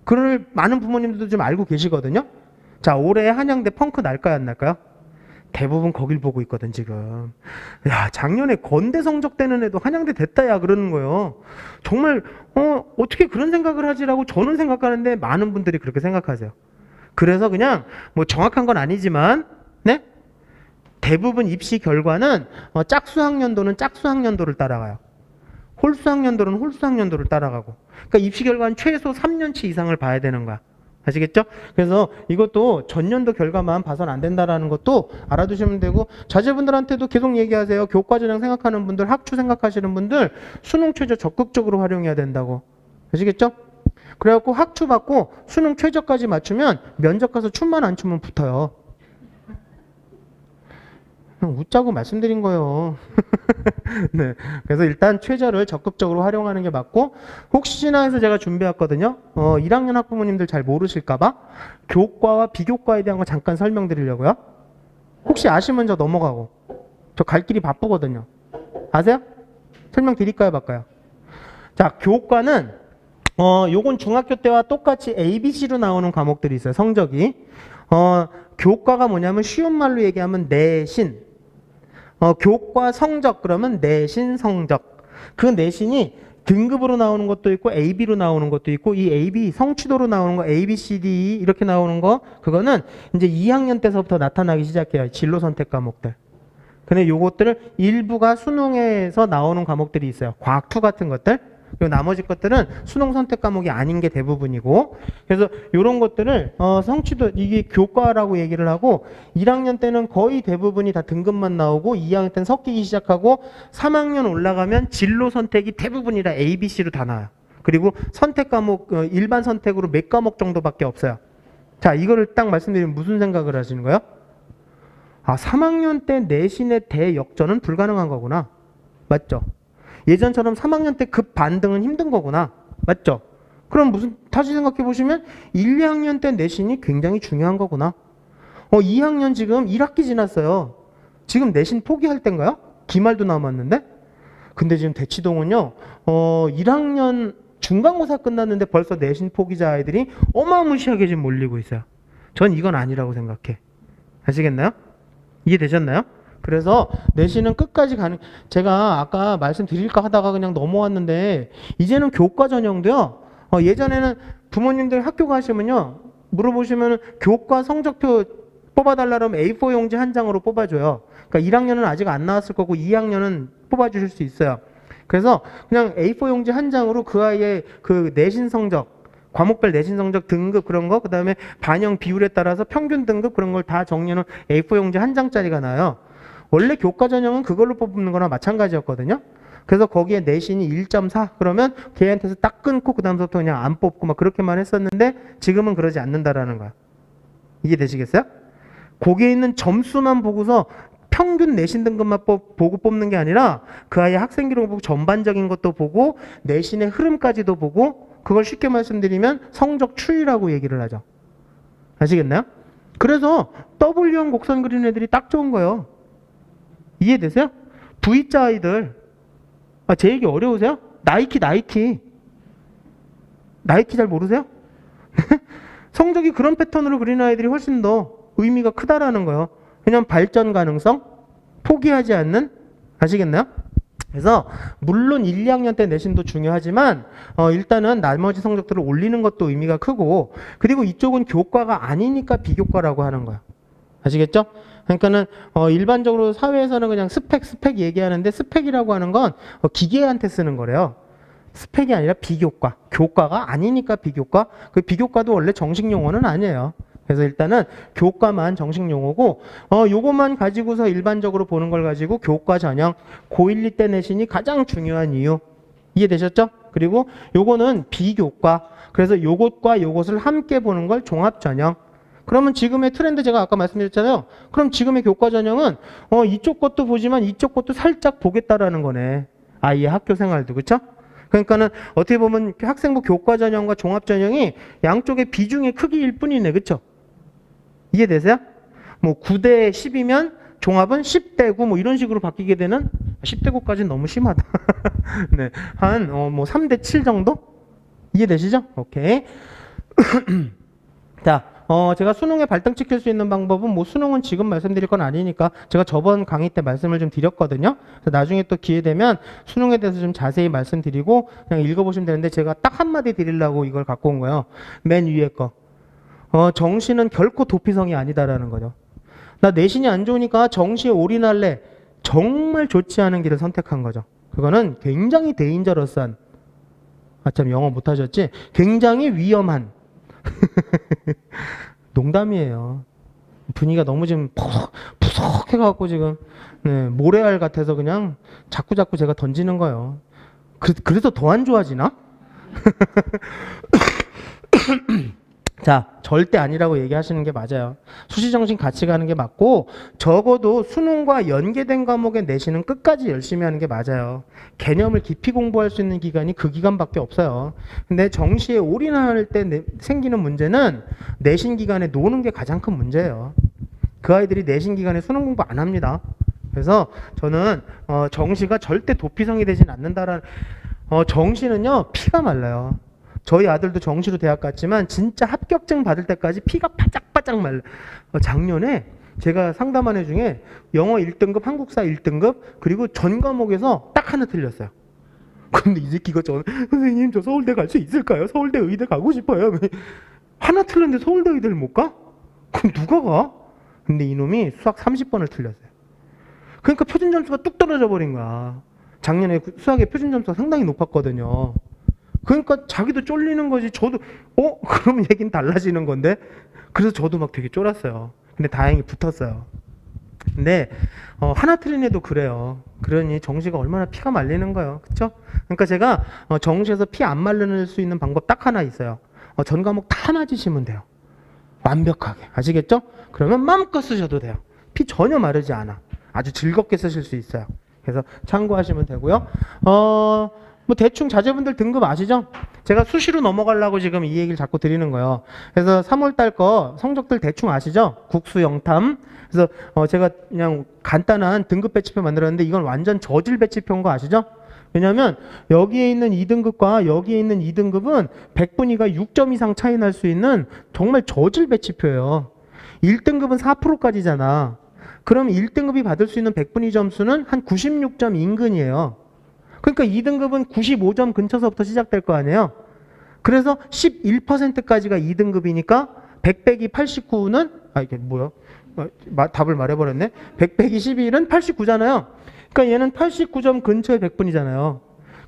그걸 많은 부모님들도 좀 알고 계시거든요. 자, 올해 한양대 펑크 날까요, 안 날까요? 대부분 거길 보고 있거든, 지금. 야, 작년에 건대 성적 되는 애도 한양대 됐다, 야, 그러는 거예요. 정말, 어떻게 그런 생각을 하지라고 저는 생각하는데 많은 분들이 그렇게 생각하세요. 그래서 그냥, 뭐 정확한 건 아니지만, 네? 대부분 입시 결과는 짝수학년도는 짝수학년도를 따라가요. 홀수학년도는 홀수학년도를 따라가고. 그러니까 입시 결과는 최소 3년치 이상을 봐야 되는 거야. 아시겠죠? 그래서 이것도 전년도 결과만 봐서는 안 된다라는 것도 알아두시면 되고, 자제분들한테도 계속 얘기하세요. 교과 전형 생각하는 분들, 학추 생각하시는 분들 수능 최저 적극적으로 활용해야 된다고. 아시겠죠? 그래갖고 학추 받고 수능 최저까지 맞추면 면접 가서 춤만 안 추면 붙어요. 웃자고 말씀드린 거예요. 네. 그래서 일단 최저를 적극적으로 활용하는 게 맞고, 혹시나 해서 제가 준비했거든요. 1학년 학부모님들 잘 모르실까봐 교과와 비교과에 대한 거 잠깐 설명드리려고요. 혹시 아시면 저 넘어가고. 저 갈 길이 바쁘거든요. 아세요? 설명드릴까요, 말까요? 자, 교과는 요건 중학교 때와 똑같이 ABC로 나오는 과목들이 있어요. 성적이. 교과가 뭐냐면 쉬운 말로 얘기하면 내신. 교과 성적 그러면 내신 성적. 그 내신이 등급으로 나오는 것도 있고 AB로 나오는 것도 있고, 이 AB 성취도로 나오는 거 A, B, C, D 이렇게 나오는 거, 그거는 이제 2학년 때서부터 나타나기 시작해요. 진로 선택 과목들. 근데 요것들을 일부가 수능에서 나오는 과목들이 있어요. 과학2 같은 것들. 그리고 나머지 것들은 수능 선택 과목이 아닌 게 대부분이고, 그래서 이런 것들을 성취도 이게 교과라고 얘기를 하고, 1학년 때는 거의 대부분이 다 등급만 나오고 2학년 때는 섞이기 시작하고 3학년 올라가면 진로 선택이 대부분이라 A, B, C로 다 나와요. 그리고 선택 과목 일반 선택으로 몇 과목 정도밖에 없어요. 자, 이거를 딱 말씀드리면 무슨 생각을 하시는 거예요? 아, 3학년 때 내신의 대역전은 불가능한 거구나. 맞죠? 예전처럼 3학년 때 급 반등은 힘든 거구나. 맞죠? 그럼 다시 생각해 보시면 1, 2학년 때 내신이 굉장히 중요한 거구나. 2학년 지금 1학기 지났어요. 지금 내신 포기할 땐가요? 기말도 남았는데? 근데 지금 대치동은요, 1학년 중간고사 끝났는데 벌써 내신 포기자 아이들이 어마무시하게 지금 몰리고 있어요. 전 이건 아니라고 생각해. 아시겠나요? 이해되셨나요? 그래서 내신은 끝까지 가는, 제가 아까 말씀드릴까 하다가 그냥 넘어왔는데, 이제는 교과 전형도요, 예전에는 부모님들 학교 가시면요, 물어보시면 교과 성적표 뽑아달라 그러면 A4 용지 한 장으로 뽑아줘요. 그러니까 1학년은 아직 안 나왔을 거고 2학년은 뽑아주실 수 있어요. 그래서 그냥 A4 용지 한 장으로 그 아이의 그 내신 성적, 과목별 내신 성적 등급 그런 거, 그 다음에 반영 비율에 따라서 평균 등급 그런 걸 다 정리해놓은 A4 용지 한 장짜리가 나요. 원래 교과 전형은 그걸로 뽑는 거나 마찬가지였거든요. 그래서 거기에 내신이 1.4 그러면 걔한테서 딱 끊고 그 다음부터 그냥 안 뽑고 막 그렇게만 했었는데, 지금은 그러지 않는다라는 거야. 이해되시겠어요? 거기에 있는 점수만 보고서 평균 내신 등급만 보고 뽑는 게 아니라 그 아이의 학생 기록을 보고 전반적인 것도 보고 내신의 흐름까지도 보고, 그걸 쉽게 말씀드리면 성적 추이라고 얘기를 하죠. 아시겠나요? 그래서 W형 곡선 그리는 애들이 딱 좋은 거예요. 이해되세요? V자 아이들. 제 얘기 어려우세요? 나이키 잘 모르세요? 성적이 그런 패턴으로 그리는 아이들이 훨씬 더 의미가 크다라는 거예요. 왜냐면 발전 가능성 포기하지 않는, 아시겠나요? 그래서 물론 1, 2학년 때 내신도 중요하지만 일단은 나머지 성적들을 올리는 것도 의미가 크고, 그리고 이쪽은 교과가 아니니까 비교과라고 하는 거야. 아시겠죠? 그러니까는 일반적으로 사회에서는 그냥 스펙 얘기하는데, 스펙이라고 하는 건 기계한테 쓰는 거래요. 스펙이 아니라 비교과. 교과가 아니니까 비교과. 그 비교과도 원래 정식 용어는 아니에요. 그래서 일단은 교과만 정식 용어고, 요것만 가지고서 일반적으로 보는 걸 가지고 교과 전형 고1, 2 때 내신이 가장 중요한 이유. 이해되셨죠? 그리고 요거는 비교과. 그래서 요것과 요것을 함께 보는 걸 종합 전형. 그러면 지금의 트렌드 제가 아까 말씀드렸잖아요. 그럼 지금의 교과 전형은 이쪽 것도 보지만 이쪽 것도 살짝 보겠다라는 거네. 아이의 학교 생활도. 그렇죠? 그러니까는 어떻게 보면 학생부 교과 전형과 종합 전형이 양쪽의 비중의 크기일 뿐이네. 그렇죠? 이해되세요? 뭐 9대 10이면 종합은 10대 9 뭐 이런 식으로 바뀌게 되는, 10대 9까지는 너무 심하다. 네. 한 뭐 3대 7 정도? 이해되시죠? 오케이. 자, 제가 수능에 발등 찍힐 수 있는 방법은, 뭐 수능은 지금 말씀드릴 건 아니니까 제가 저번 강의 때 말씀을 좀 드렸거든요. 그래서 나중에 또 기회 되면 수능에 대해서 좀 자세히 말씀드리고 그냥 읽어보시면 되는데, 제가 딱 한마디 드리려고 이걸 갖고 온 거예요. 맨 위에 거. 정시는 결코 도피성이 아니다라는 거죠. 나 내신이 안 좋으니까 정시에 올인할래. 정말 좋지 않은 길을 선택한 거죠. 그거는 굉장히 데인저러스한, 참 영어 못하셨지? 굉장히 위험한 농담이에요. 분위기가 너무 지금 푸석해 갖고 지금 모래알 같아서 그냥 자꾸 제가 던지는 거예요. 그래서 더 안 좋아지나? 자, 절대 아니라고 얘기하시는 게 맞아요. 수시정신 같이 가는 게 맞고, 적어도 수능과 연계된 과목에 내신은 끝까지 열심히 하는 게 맞아요. 개념을 깊이 공부할 수 있는 기간이 그 기간밖에 없어요. 근데 정시에 올인할 때 생기는 문제는 내신 기간에 노는 게 가장 큰 문제예요. 그 아이들이 내신 기간에 수능 공부 안 합니다. 그래서 저는 정시가 절대 도피성이 되진 않는다라는, 정시는요 피가 말라요. 저희 아들도 정시로 대학 갔지만 진짜 합격증 받을 때까지 피가 바짝바짝 말라. 작년에 제가 상담한 애 중에 영어 1등급, 한국사 1등급, 그리고 전 과목에서 딱 하나 틀렸어요. 근데 이 새끼가 선생님 저 서울대 갈 수 있을까요? 서울대 의대 가고 싶어요. 하나 틀렸는데 서울대 의대를 못 가? 그럼 누가 가? 근데 이놈이 수학 30번을 틀렸어요. 그러니까 표준 점수가 뚝 떨어져 버린 거야. 작년에 수학의 표준 점수가 상당히 높았거든요. 그러니까 자기도 쫄리는 거지. 저도 그러면 얘기는 달라지는 건데. 그래서 저도 막 되게 쫄았어요. 근데 다행히 붙었어요. 근데 하나 틀린 애도 그래요. 그러니 정시가 얼마나 피가 말리는 거예요. 그렇죠? 그러니까 제가 정시에서 피 안 말릴 수 있는 방법 딱 하나 있어요. 전 과목 다 맞으시면 돼요. 완벽하게. 아시겠죠? 그러면 마음껏 쓰셔도 돼요. 피 전혀 마르지 않아. 아주 즐겁게 쓰실 수 있어요. 그래서 참고하시면 되고요. 뭐 대충 자제분들 등급 아시죠? 제가 수시로 넘어가려고 지금 이 얘기를 자꾸 드리는 거예요. 그래서 3월달 거 성적들 대충 아시죠? 국수 영탐. 그래서 제가 그냥 간단한 등급 배치표 만들었는데, 이건 완전 저질 배치표인 거 아시죠? 왜냐하면 여기에 있는 2등급과 여기에 있는 2등급은 100분위가 6점 이상 차이 날 수 있는 정말 저질 배치표예요. 1등급은 4%까지잖아. 그럼 1등급이 받을 수 있는 100분위 점수는 한 96점 인근이에요. 그러니까 2등급은 95점 근처서부터 시작될 거 아니에요. 그래서 11%까지가 2등급이니까 100 빼기 89는 이게 뭐야? 답을 말해버렸네. 100 빼기 11은 89잖아요. 그러니까 얘는 89점 근처의 100분이잖아요.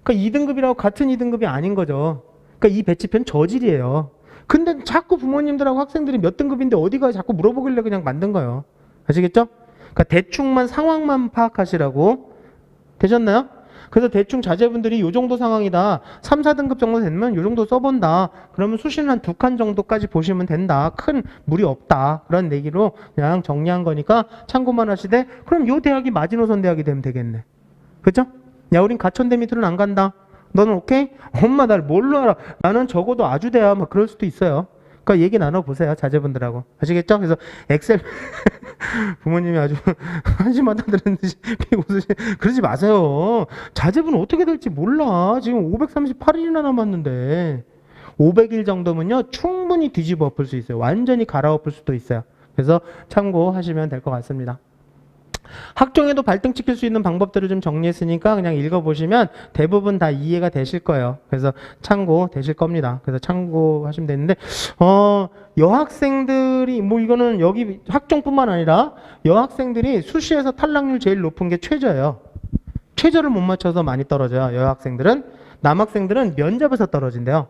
그러니까 2등급이라고 같은 2등급이 아닌 거죠. 그러니까 이 배치표는 저질이에요. 근데 자꾸 부모님들하고 학생들이 몇 등급인데 어디가 자꾸 물어보길래 그냥 만든 거예요. 아시겠죠? 그러니까 대충만 상황만 파악하시라고. 되셨나요? 그래서 대충 자제분들이 이 정도 상황이다. 3, 4등급 정도 되면 이 정도 써본다. 그러면 수시는 한 2칸 정도까지 보시면 된다. 큰 무리 없다. 그런 얘기로 그냥 정리한 거니까 참고만 하시되, 그럼 이 대학이 마지노선 대학이 되면 되겠네. 그죠? 야, 우린 가천대 밑으로는 안 간다. 너는 오케이? 엄마 날 뭘로 알아? 나는 적어도 아주대야. 막 그럴 수도 있어요. 그러니까 얘기 나눠보세요. 자제분들하고. 아시겠죠? 그래서 엑셀 부모님이 아주 한심하다 들은 듯이 웃으시. 그러지 마세요. 자제분은 어떻게 될지 몰라. 지금 538일이나 남았는데 500일 정도면요 충분히 뒤집어 엎을 수 있어요. 완전히 갈아엎을 수도 있어요. 그래서 참고하시면 될 것 같습니다. 학종에도 발등 찍힐 수 있는 방법들을 좀 정리했으니까 그냥 읽어보시면 대부분 다 이해가 되실 거예요. 그래서 참고 되실 겁니다. 그래서 참고하시면 되는데, 여학생들이, 뭐 이거는 여기 학종뿐만 아니라 여학생들이 수시에서 탈락률 제일 높은 게 최저예요. 최저를 못 맞춰서 많이 떨어져요. 여학생들은. 남학생들은 면접에서 떨어진대요.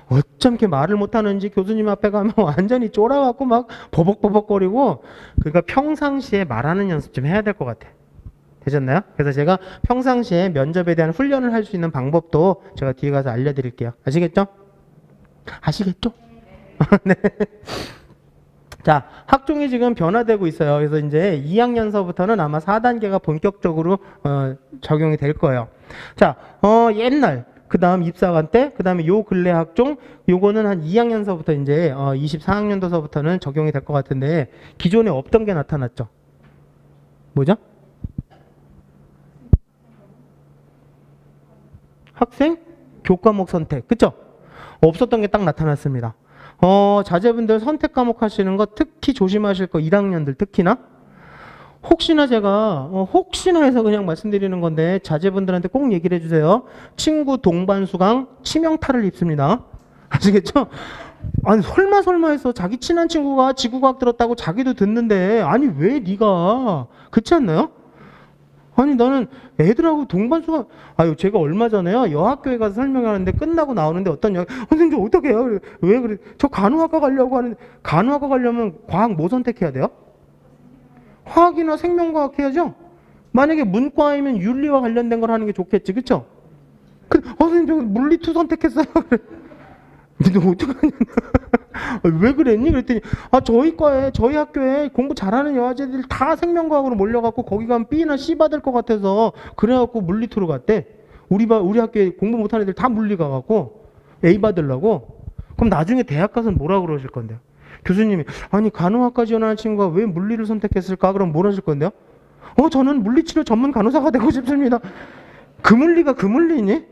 어쩜 이렇게 말을 못하는지 교수님 앞에 가면 완전히 쫄아갖고 막 버벅버벅거리고, 그러니까 평상시에 말하는 연습 좀 해야 될 것 같아. 되셨나요? 그래서 제가 평상시에 면접에 대한 훈련을 할 수 있는 방법도 제가 뒤에 가서 알려드릴게요. 아시겠죠? 아시겠죠? 네. 자, 학종이 지금 변화되고 있어요. 그래서 이제 2학년서부터는 아마 4단계가 본격적으로 적용이 될 거예요. 자, 옛날 그 다음 입사관 때, 그 다음에 요 근래 학종, 요거는 한 2학년서부터 이제 24학년도서부터는 적용이 될 것 같은데, 기존에 없던 게 나타났죠. 뭐죠? 학생 교과목 선택, 그쵸? 없었던 게 딱 나타났습니다. 자제분들 선택 과목 하시는 거 특히 조심하실 거, 1학년들 특히나. 혹시나 제가 혹시나 해서 그냥 말씀드리는 건데 자제분들한테 꼭 얘기를 해주세요. 친구 동반 수강 치명타를 입습니다. 아시겠죠? 아니 설마 해서 자기 친한 친구가 지구과학 들었다고 자기도 듣는데, 아니 왜 네가, 그렇지 않나요? 아니 나는 애들하고 동반 수강, 아유 제가 얼마 전에요 여학교에 가서 설명하는데 끝나고 나오는데 어떤 선생님 저 어떻게 해요? 왜 그래? 저 간호학과 가려고 하는데, 간호학과 가려면 과학 뭐 선택해야 돼요? 화학이나 생명과학 해야죠. 만약에 문과이면 윤리와 관련된 걸 하는 게 좋겠지, 그쵸? 선생님 저 물리투 선택했어요. 근데 어떡하냐? 왜 그랬니? 그랬더니 저희 학교에 공부 잘하는 여자애들 다 생명과학으로 몰려갖고 거기 가면 B나 C 받을 것 같아서 그래갖고 물리투로 갔대. 우리 학교에 공부 못하는 애들 다 물리 가갖고 A 받으려고. 그럼 나중에 대학 가서는 뭐라 그러실 건데요? 교수님이 아니 간호학과 지원하는 친구가 왜 물리를 선택했을까? 그럼 뭘 하실 건데요? 저는 물리치료 전문 간호사가 되고 싶습니다. 그 물리가 그 물리니?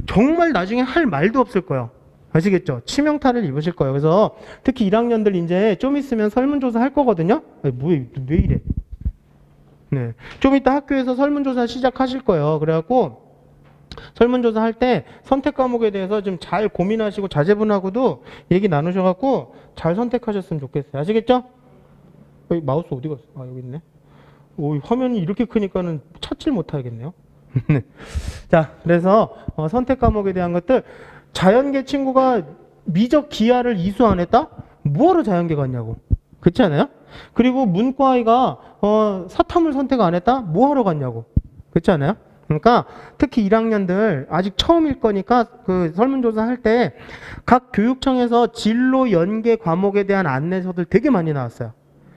정말 나중에 할 말도 없을 거예요. 아시겠죠? 치명타를 입으실 거예요. 그래서 특히 1학년들 이제 좀 있으면 설문조사 할 거거든요. 왜 이래? 네, 좀 이따 학교에서 설문조사 시작하실 거예요. 그래갖고 설문조사 할 때 선택 과목에 대해서 좀 잘 고민하시고 자제분하고도 얘기 나누셔갖고 잘 선택하셨으면 좋겠어요. 아시겠죠? 마우스 어디 갔어? 여기 있네. 화면이 이렇게 크니까는 찾질 못하겠네요. 네. 자, 그래서 선택 과목에 대한 것들, 자연계 친구가 미적 기하를 이수 안 했다? 뭐하러 자연계 갔냐고. 그렇지 않아요? 그리고 문과 아이가 사탐을 선택 안 했다? 뭐하러 갔냐고. 그렇지 않아요? 그러니까 특히 1학년들 아직 처음일 거니까 그 설문조사 할 때 각 교육청에서 진로 연계 과목에 대한 안내서들 되게 많이 나왔어요.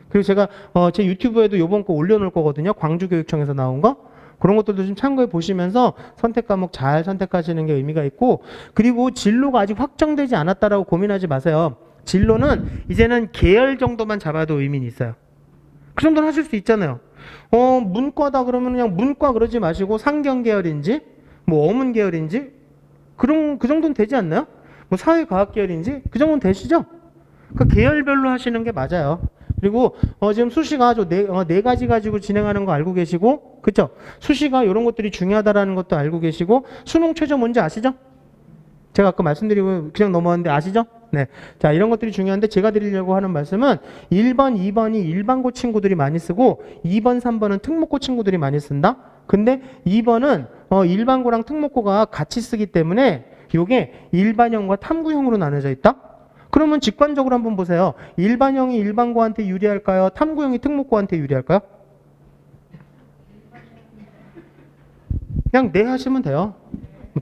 그리고 제가 제 유튜브에도 요번 거 올려놓을 거거든요. 광주교육청에서 나온 거. 그런 것들도 좀 참고해 보시면서 선택 과목 잘 선택하시는 게 의미가 있고, 그리고 진로가 아직 확정되지 않았다라고 고민하지 마세요. 진로는 이제는 계열 정도만 잡아도 의미는 있어요. 그 정도는 하실 수 있잖아요. 문과다 그러면 그냥 문과 그러지 마시고 상경 계열인지 뭐 어문 계열인지 그 정도는 되지 않나요? 뭐 사회과학 계열인지 그 정도는 되시죠? 그 계열별로 하시는 게 맞아요. 그리고 지금 수시가 네 가지 가지고 진행하는 거 알고 계시고, 그쵸? 수시가 이런 것들이 중요하다라는 것도 알고 계시고, 수능 최저 뭔지 아시죠? 제가 아까 말씀드리고 그냥 넘어왔는데 아시죠? 네. 자, 이런 것들이 중요한데 제가 드리려고 하는 말씀은 1번, 2번이 일반고 친구들이 많이 쓰고 2번, 3번은 특목고 친구들이 많이 쓴다? 근데 2번은 일반고랑 특목고가 같이 쓰기 때문에 이게 일반형과 탐구형으로 나눠져 있다? 그러면 직관적으로 한번 보세요. 일반형이 일반고한테 유리할까요? 탐구형이 특목고한테 유리할까요? 그냥 네 하시면 돼요.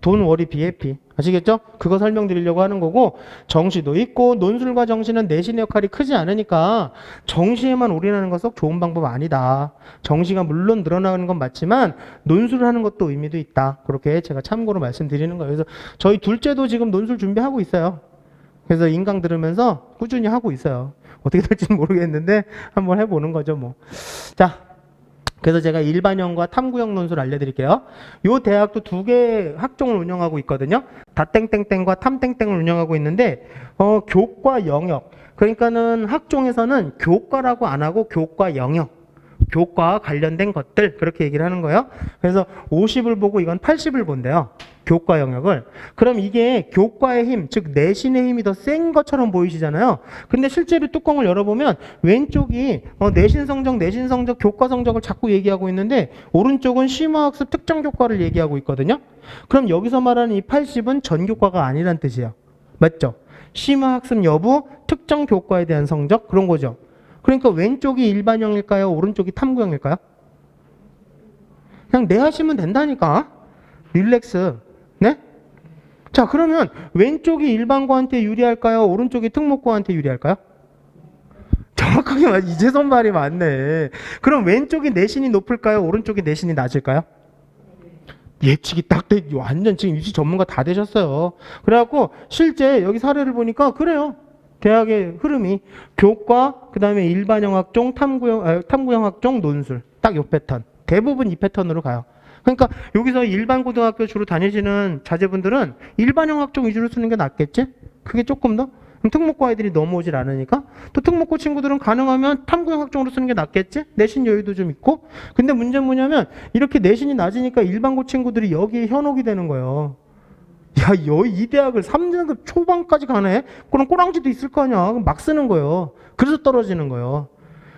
돈, 월이, 비회피. 아시겠죠? 그거 설명드리려고 하는 거고, 정시도 있고 논술과 정시는 내신의 역할이 크지 않으니까 정시에만 올인하는 건 썩 좋은 방법 아니다. 정시가 물론 늘어나는 건 맞지만 논술을 하는 것도 의미도 있다. 그렇게 제가 참고로 말씀드리는 거예요. 그래서 저희 둘째도 지금 논술 준비하고 있어요. 그래서 인강 들으면서 꾸준히 하고 있어요. 어떻게 될지는 모르겠는데 한번 해보는 거죠, 뭐. 자, 그래서 제가 일반형과 탐구형 논술 알려드릴게요. 요 대학도 두 개 학종을 운영하고 있거든요. 다땡땡땡과 탐땡땡을 운영하고 있는데 교과 영역, 그러니까는 학종에서는 교과라고 안 하고 교과 영역, 교과와 관련된 것들 그렇게 얘기를 하는 거예요. 그래서 50을 보고 이건 80을 본대요. 교과 영역을. 그럼 이게 교과의 힘, 즉 내신의 힘이 더 센 것처럼 보이시잖아요. 근데 실제로 뚜껑을 열어보면 왼쪽이 내신 성적, 교과 성적을 자꾸 얘기하고 있는데 오른쪽은 심화학습 특정 교과를 얘기하고 있거든요. 그럼 여기서 말하는 이 80은 전교과가 아니란 뜻이에요. 맞죠? 심화학습 여부, 특정 교과에 대한 성적 그런 거죠. 그러니까 왼쪽이 일반형일까요? 오른쪽이 탐구형일까요? 그냥 네 하시면 된다니까. 릴렉스. 네? 자, 그러면 왼쪽이 일반고한테 유리할까요? 오른쪽이 특목고한테 유리할까요? 정확하게 맞, 이제 선발이 맞네. 그럼 왼쪽이 내신이 높을까요? 오른쪽이 내신이 낮을까요? 예측이 딱 돼. 완전 지금 입시 전문가 다 되셨어요. 그래갖고 실제 여기 사례를 보니까 그래요. 대학의 흐름이 교과, 그 다음에 일반형 학종, 탐구형 학종, 논술. 딱 요 패턴. 대부분 이 패턴으로 가요. 그러니까 여기서 일반 고등학교 주로 다니시는 자제분들은 일반형 학종 위주로 쓰는 게 낫겠지? 그게 조금 더? 그럼 특목고 아이들이 넘어오질 않으니까. 또 특목고 친구들은 가능하면 탐구형 학종으로 쓰는 게 낫겠지? 내신 여유도 좀 있고. 근데 문제는 뭐냐면 이렇게 내신이 낮으니까 일반고 친구들이 여기에 현혹이 되는 거예요. 야, 이 대학을 3등급 초반까지 가네? 그럼 꼬랑지도 있을 거 아니야. 그럼 막 쓰는 거예요. 그래서 떨어지는 거예요.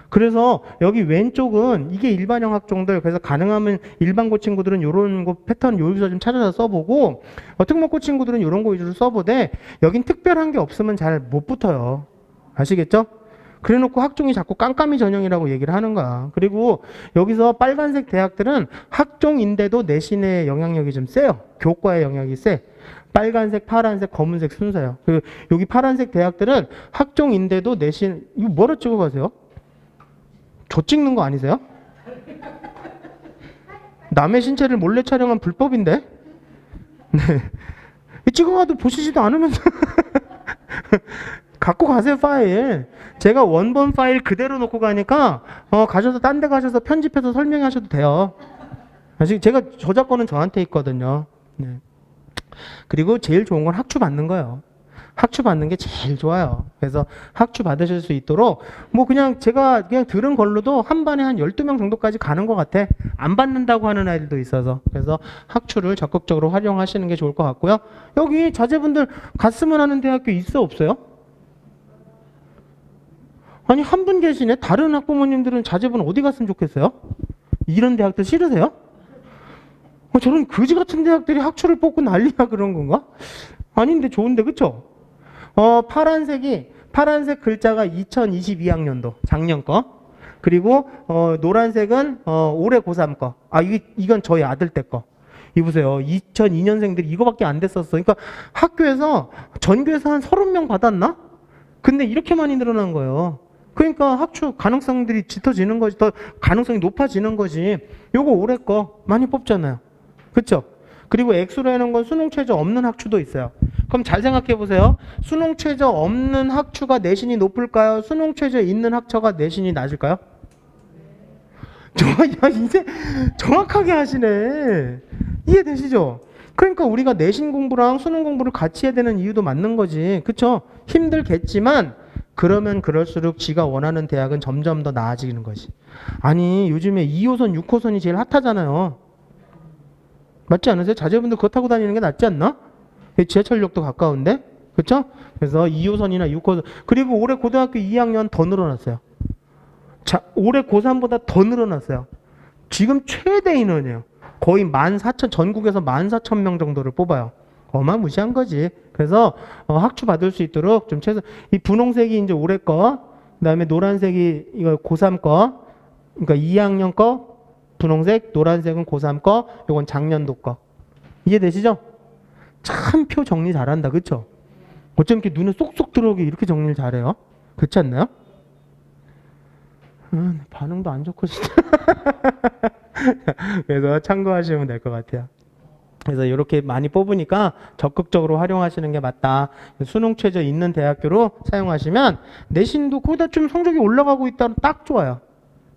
그래서 여기 왼쪽은 이게 일반형 학종들, 그래서 가능하면 일반고 친구들은 이런 거 패턴 여기서 좀 찾아서 써보고 특목고 친구들은 이런 거 위주로 써보되 여긴 특별한 게 없으면 잘 못 붙어요. 아시겠죠? 그래놓고 학종이 자꾸 깜깜이 전형이라고 얘기를 하는 거야. 그리고 여기서 빨간색 대학들은 학종인데도 내신의 영향력이 좀 세요. 교과의 영향이 세. 빨간색, 파란색, 검은색 순서예요. 그리고 여기 파란색 대학들은 학종인데도 내신, 이거 뭐로 찍어가세요? 저 찍는 거 아니세요? 남의 신체를 몰래 촬영한 불법인데? 네. 찍어가도 보시지도 않으면서 갖고 가세요, 파일. 제가 원본 파일 그대로 놓고 가니까 가셔서 딴 데 가셔서 편집해서 설명하셔도 돼요. 아직 제가 저작권은 저한테 있거든요. 네. 그리고 제일 좋은 건 학추 받는 거예요. 학추 받는 게 제일 좋아요. 그래서 학추 받으실 수 있도록 뭐 그냥 제가 그냥 들은 걸로도 한 반에 한 12명 정도까지 가는 것 같아. 안 받는다고 하는 아이들도 있어서. 그래서 학추를 적극적으로 활용하시는 게 좋을 것 같고요. 여기 자제분들 갔으면 하는 대학교 있어 없어요? 아니 한 분 계시네. 다른 학부모님들은 자제분 어디 갔으면 좋겠어요? 이런 대학들 싫으세요? 저런 거지 같은 대학들이 학추를 뽑고 난리야 그런 건가? 아닌데 좋은데 그쵸? 파란색 글자가 2022학년도 작년 거. 그리고 노란색은 올해 고3 거. 아 이건 저희 아들 때 거. 이보세요. 2002년생들이 이거밖에 안 됐었어. 그러니까 학교에서 전교에서 한 30명 받았나? 근데 이렇게 많이 늘어난 거예요. 그러니까 학추 가능성들이 짙어지는 거지. 더 가능성이 높아지는 거지. 요거 올해 거 많이 뽑잖아요. 그쵸? 그리고 액수로 해놓은 건 수능 최저 없는 학추도 있어요. 그럼 잘 생각해 보세요. 수능 최저 없는 학추가 내신이 높을까요? 수능 최저 있는 학처가 내신이 낮을까요? 야, 이제 정확하게 하시네. 이해되시죠? 그러니까 우리가 내신 공부랑 수능 공부를 같이 해야 되는 이유도 맞는 거지. 그쵸? 힘들겠지만 그러면 그럴수록 지가 원하는 대학은 점점 더 나아지는 거지. 아니 요즘에 2호선, 6호선이 제일 핫하잖아요. 맞지 않으세요? 자제분들 그거 타고 다니는 게 낫지 않나? 지하철역도 가까운데? 그렇죠? 그래서 2호선이나 6호선. 그리고 올해 고등학교 2학년 더 늘어났어요. 자, 올해 고3보다 더 늘어났어요. 지금 최대 인원이에요. 거의 14,000, 전국에서 14,000명 정도를 뽑아요. 어마무시한 거지. 그래서 학추 받을 수 있도록 좀 최소, 이 분홍색이 이제 올해 거, 그 다음에 노란색이 이거 고3 거, 그러니까 2학년 거, 분홍색, 노란색은 고3 거, 요건 작년도 거. 이해되시죠? 참 표 정리 잘한다. 그쵸? 어쩜 이렇게 눈에 쏙쏙 들어오게 이렇게 정리를 잘해요? 그렇지 않나요? 반응도 안 좋고 진짜. 그래서 참고하시면 될 것 같아요. 그래서 이렇게 많이 뽑으니까 적극적으로 활용하시는 게 맞다. 수능 최저 있는 대학교로 사용하시면 내신도 거기다 좀 성적이 올라가고 있다면 딱 좋아요.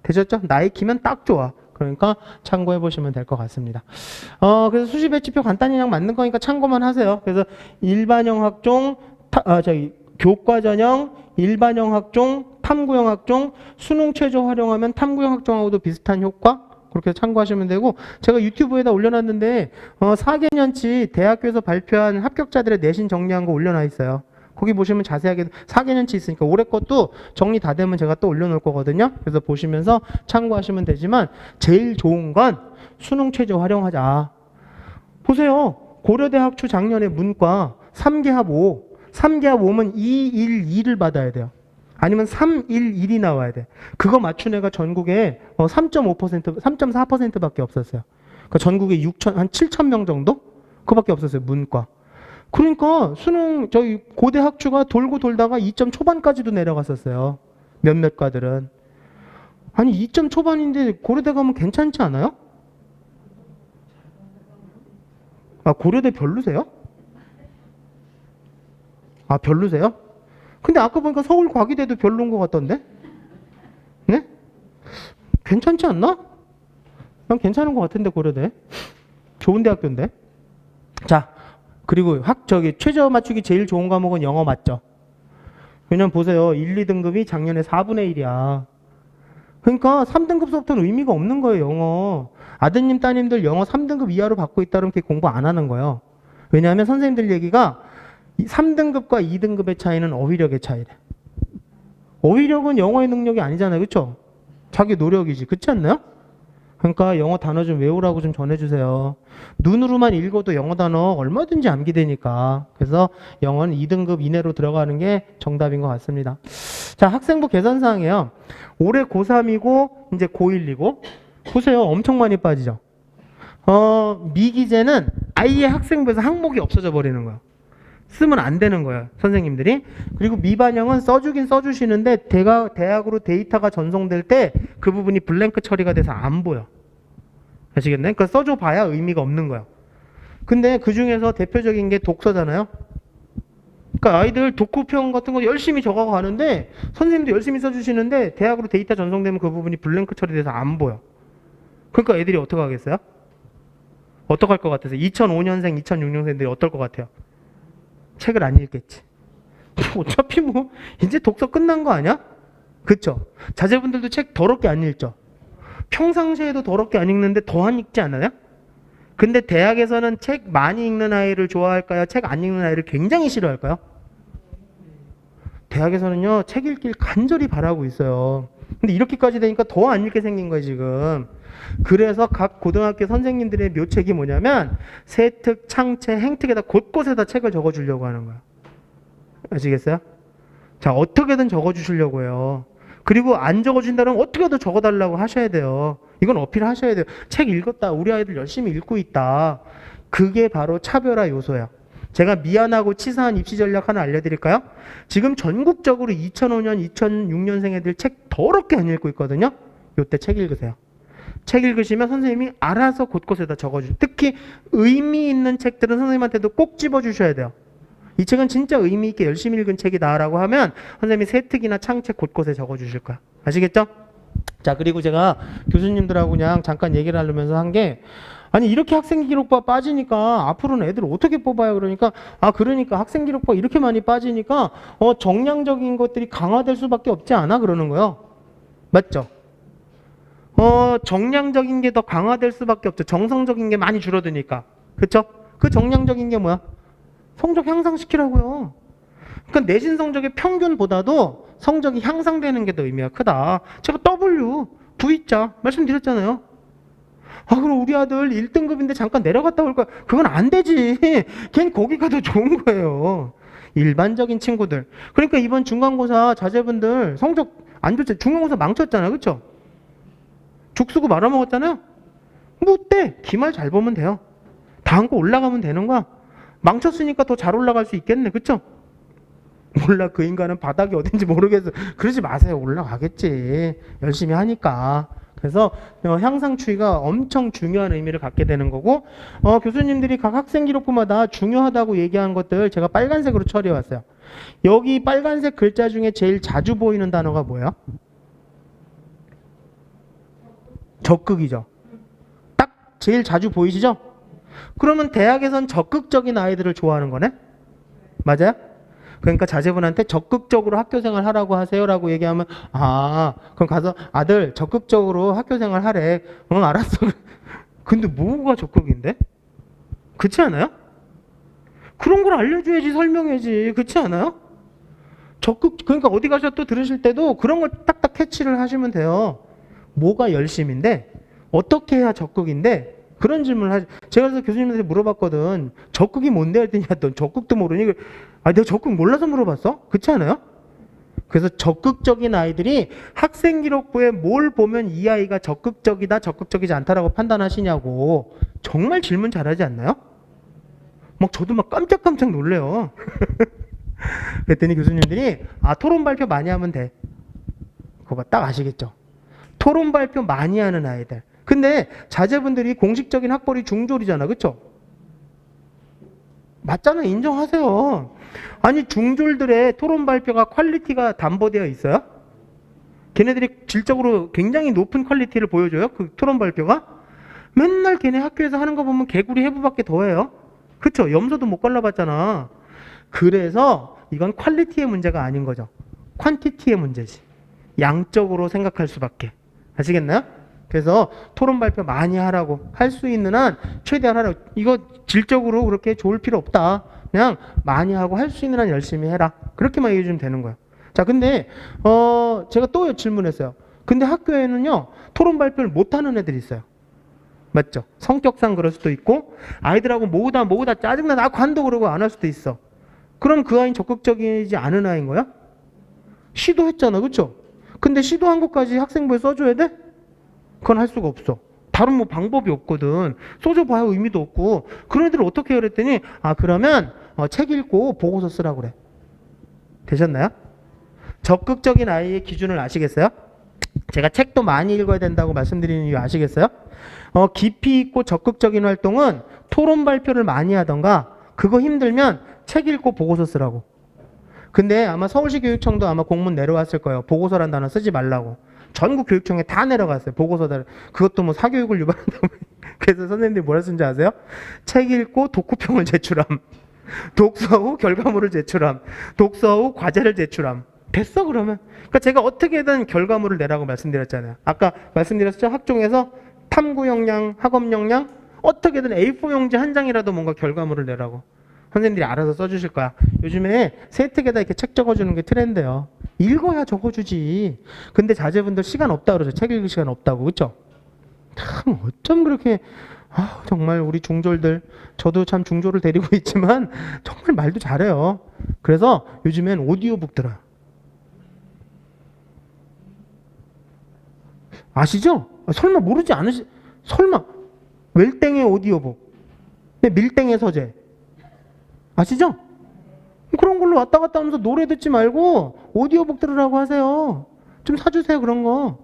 되셨죠? 나이 키면 딱 좋아. 그러니까 참고해 보시면 될 것 같습니다. 그래서 수시 배치표 간단히 그냥 만든 거니까 참고만 하세요. 그래서 일반형 학종, 교과 전형, 일반형 학종, 탐구형 학종, 수능 최저 활용하면 탐구형 학종하고도 비슷한 효과. 그렇게 참고하시면 되고, 제가 유튜브에다 올려놨는데 4개년치 대학교에서 발표한 합격자들의 내신 정리한 거 올려놔 있어요. 거기 보시면 자세하게 4개년치 있으니까 올해 것도 정리 다 되면 제가 또 올려놓을 거거든요. 그래서 보시면서 참고하시면 되지만 제일 좋은 건 수능 최저 활용하자. 보세요. 고려대 학추 작년에 문과 3개합 5. 3개합 5면 212를 받아야 돼요. 아니면 311이 나와야 돼. 그거 맞춘 애가 전국에 3.5%, 3.4%밖에 없었어요. 그러니까 전국에 한 7천 명 정도? 그밖에 없었어요. 문과. 그러니까 수능 저희 고대 학추가 돌고 돌다가 2점 초반까지도 내려갔었어요. 몇몇 과들은. 아니 2점 초반인데 고려대 가면 괜찮지 않아요? 아 고려대 별로세요? 아 별로세요? 근데 아까 보니까 서울 과기대도 별로인 것 같던데? 네? 괜찮지 않나? 난 괜찮은 것 같은데 고려대. 좋은 대학교인데. 자, 그리고 최저 맞추기 제일 좋은 과목은 영어 맞죠? 왜냐면 보세요. 1, 2등급이 작년에 4분의 1이야. 그러니까 3등급서부터는 의미가 없는 거예요, 영어. 아드님, 따님들 영어 3등급 이하로 받고 있다 그러면 공부 안 하는 거예요. 왜냐하면 선생님들 얘기가 3등급과 2등급의 차이는 어휘력의 차이래. 어휘력은 영어의 능력이 아니잖아요. 그렇죠? 자기 노력이지. 그렇지 않나요? 그러니까 영어 단어 좀 외우라고 좀 전해주세요. 눈으로만 읽어도 영어 단어 얼마든지 암기되니까. 그래서 영어는 2등급 이내로 들어가는 게 정답인 것 같습니다. 자, 학생부 개선사항이에요. 올해 고3이고 이제 고1이고 보세요. 엄청 많이 빠지죠. 미기재는 아예 학생부에서 항목이 없어져 버리는 거예요. 쓰면 안 되는 거예요, 선생님들이. 그리고 미반영은 써주긴 써주시는데 대학으로 데이터가 전송될 때 그 부분이 블랭크 처리가 돼서 안 보여. 아시겠나요? 그러니까 써줘봐야 의미가 없는 거예요. 근데 그 중에서 대표적인 게 독서잖아요. 그러니까 아이들 독후평 같은 거 열심히 적어가 가는데 선생님도 열심히 써주시는데 대학으로 데이터 전송되면 그 부분이 블랭크 처리돼서 안 보여. 그러니까 애들이 어떻게 하겠어요? 어떡할 것 같아서 2005년생, 2006년생들이 어떨 것 같아요? 책을 안 읽겠지. 어차피 뭐 이제 독서 끝난 거 아니야? 그쵸? 자제분들도 책 더럽게 안 읽죠? 평상시에도 더럽게 안 읽는데 더 안 읽지 않아요? 근데 대학에서는 책 많이 읽는 아이를 좋아할까요? 책 안 읽는 아이를 굉장히 싫어할까요? 대학에서는요, 책 읽길 간절히 바라고 있어요. 근데 이렇게까지 되니까 더 안 읽게 생긴 거예요, 지금. 그래서 각 고등학교 선생님들의 묘책이 뭐냐면 세특, 창체, 행특에다 곳곳에다 책을 적어주려고 하는 거예요. 아시겠어요? 자, 어떻게든 적어주시려고 해요. 그리고 안 적어준다면 어떻게든 적어달라고 하셔야 돼요. 이건 어필하셔야 돼요. 책 읽었다. 우리 아이들 열심히 읽고 있다. 그게 바로 차별화 요소예요. 제가 미안하고 치사한 입시 전략 하나 알려드릴까요? 지금 전국적으로 2005년, 2006년생 애들 책 더럽게 안 읽고 있거든요. 요때 책 읽으세요. 책 읽으시면 선생님이 알아서 곳곳에다 적어주세요. 특히 의미 있는 책들은 선생님한테도 꼭 집어주셔야 돼요. 이 책은 진짜 의미 있게 열심히 읽은 책이다 라고 하면 선생님이 세특이나 창책 곳곳에 적어주실 거야. 아시겠죠? 자, 그리고 제가 교수님들하고 그냥 잠깐 얘기를 하려면서 한 게 아니 이렇게 학생기록부 빠지니까 앞으로는 애들 어떻게 뽑아요? 그러니까 그러니까 학생기록부 이렇게 많이 빠지니까 정량적인 것들이 강화될 수밖에 없지 않아? 그러는 거예요. 맞죠? 정량적인 게 더 강화될 수밖에 없죠. 정성적인 게 많이 줄어드니까. 그쵸? 그 정량적인 게 뭐야? 성적 향상시키라고요. 그러니까 내신 성적의 평균보다도 성적이 향상되는 게 더 의미가 크다. 제가 W, V자 말씀드렸잖아요. 그럼 우리 아들 1등급인데 잠깐 내려갔다 올 거야. 그건 안 되지. 걘 거기가 더 좋은 거예요. 일반적인 친구들. 그러니까 이번 중간고사 자제분들 성적 안 좋죠. 중간고사 망쳤잖아요. 그렇죠? 죽 쓰고 말아먹었잖아요. 뭐 어때? 기말 잘 보면 돼요. 다음 거 올라가면 되는 거야. 망쳤으니까 더 잘 올라갈 수 있겠네. 그쵸? 몰라. 그 인간은 바닥이 어딘지 모르겠어. 그러지 마세요. 올라가겠지. 열심히 하니까. 그래서 향상 추이가 엄청 중요한 의미를 갖게 되는 거고 교수님들이 각 학생 기록부마다 중요하다고 얘기한 것들 제가 빨간색으로 처리해 왔어요. 여기 빨간색 글자 중에 제일 자주 보이는 단어가 뭐예요? 적극이죠. 제일 자주 보이시죠? 그러면 대학에선 적극적인 아이들을 좋아하는 거네? 맞아요? 그러니까 자제분한테 적극적으로 학교생활 하라고 하세요라고 얘기하면 그럼 가서 아들 적극적으로 학교생활 하래. 응, 알았어. 근데 뭐가 적극인데? 그렇지 않아요? 그런 걸 알려줘야지, 설명해야지. 그렇지 않아요? 그러니까 어디 가서 또 들으실 때도 그런 걸 딱딱 캐치를 하시면 돼요. 뭐가 열심인데? 어떻게 해야 적극인데? 그런 질문을 하죠. 제가 그래서 교수님한테 물어봤거든. 적극이 뭔데? 했더니 넌 적극도 모르니? 내가 적극 몰라서 물어봤어? 그렇지 않아요? 그래서 적극적인 아이들이 학생기록부에 뭘 보면 이 아이가 적극적이다, 적극적이지 않다라고 판단하시냐고. 정말 질문 잘하지 않나요? 막 저도 막 깜짝깜짝 놀래요. 그랬더니 교수님들이 토론 발표 많이 하면 돼. 그거 딱 아시겠죠? 토론 발표 많이 하는 아이들. 근데 자제분들이 공식적인 학벌이 중졸이잖아. 그쵸? 맞잖아. 인정하세요. 아니 중졸들의 토론 발표가 퀄리티가 담보되어 있어요? 걔네들이 질적으로 굉장히 높은 퀄리티를 보여줘요? 그 토론 발표가? 맨날 걔네 학교에서 하는 거 보면 개구리 해부밖에 더해요. 그쵸? 염소도 못 갈라봤잖아. 그래서 이건 퀄리티의 문제가 아닌 거죠. 퀀티티의 문제지. 양적으로 생각할 수밖에. 아시겠나요? 그래서 토론 발표 많이 하라고, 할 수 있는 한 최대한 하라고. 이거 질적으로 그렇게 좋을 필요 없다. 그냥 많이 하고 할 수 있는 한 열심히 해라. 그렇게만 얘기해 주면 되는 거예요. 자, 근데 제가 또 질문했어요. 근데 학교에는요 토론 발표를 못하는 애들이 있어요. 맞죠? 성격상 그럴 수도 있고 아이들하고 모으다 짜증나 나 관도 그러고 안 할 수도 있어. 그럼 그 아이는 적극적이지 않은 아이인 거야? 시도했잖아. 그쵸? 근데 시도한 것까지 학생부에 써줘야 돼? 그건 할 수가 없어. 다른 뭐 방법이 없거든. 써줘봐야 의미도 없고. 그런 애들을 어떻게 해요? 그랬더니 그러면 책 읽고 보고서 쓰라고 그래. 되셨나요? 적극적인 아이의 기준을 아시겠어요? 제가 책도 많이 읽어야 된다고 말씀드리는 이유 아시겠어요? 깊이 있고 적극적인 활동은 토론 발표를 많이 하던가 그거 힘들면 책 읽고 보고서 쓰라고. 근데 아마 서울시 교육청도 아마 공문 내려왔을 거예요. 보고서란 단어 쓰지 말라고. 전국 교육청에 다 내려갔어요. 보고서들. 그것도 뭐 사교육을 유발한다고. 그래서 선생님들이 뭐라 쓴지 아세요? 책 읽고 독후평을 제출함. 독서 후 결과물을 제출함. 독서 후 과제를 제출함. 됐어 그러면. 그러니까 제가 어떻게든 결과물을 내라고 말씀드렸잖아요. 아까 말씀드렸죠? 학종에서 탐구 역량, 학업 역량 어떻게든 A4 용지 한 장이라도 뭔가 결과물을 내라고. 선생님들이 알아서 써주실 거야. 요즘에 세특에다 이렇게 책 적어주는 게 트렌드예요. 읽어야 적어주지. 근데 자제분들 시간 없다 그러죠. 책 읽을 시간 없다고. 그쵸? 참 어쩜 그렇게 정말 우리 중졸들, 저도 참 중졸을 데리고 있지만 정말 말도 잘해요. 그래서 요즘엔 오디오북 들어요. 아시죠? 설마 모르지 설마 웰땡의 오디오북, 밀땡의 서재 아시죠? 그런 걸로 왔다 갔다 하면서 노래 듣지 말고 오디오북 들으라고 하세요. 좀 사주세요 그런 거.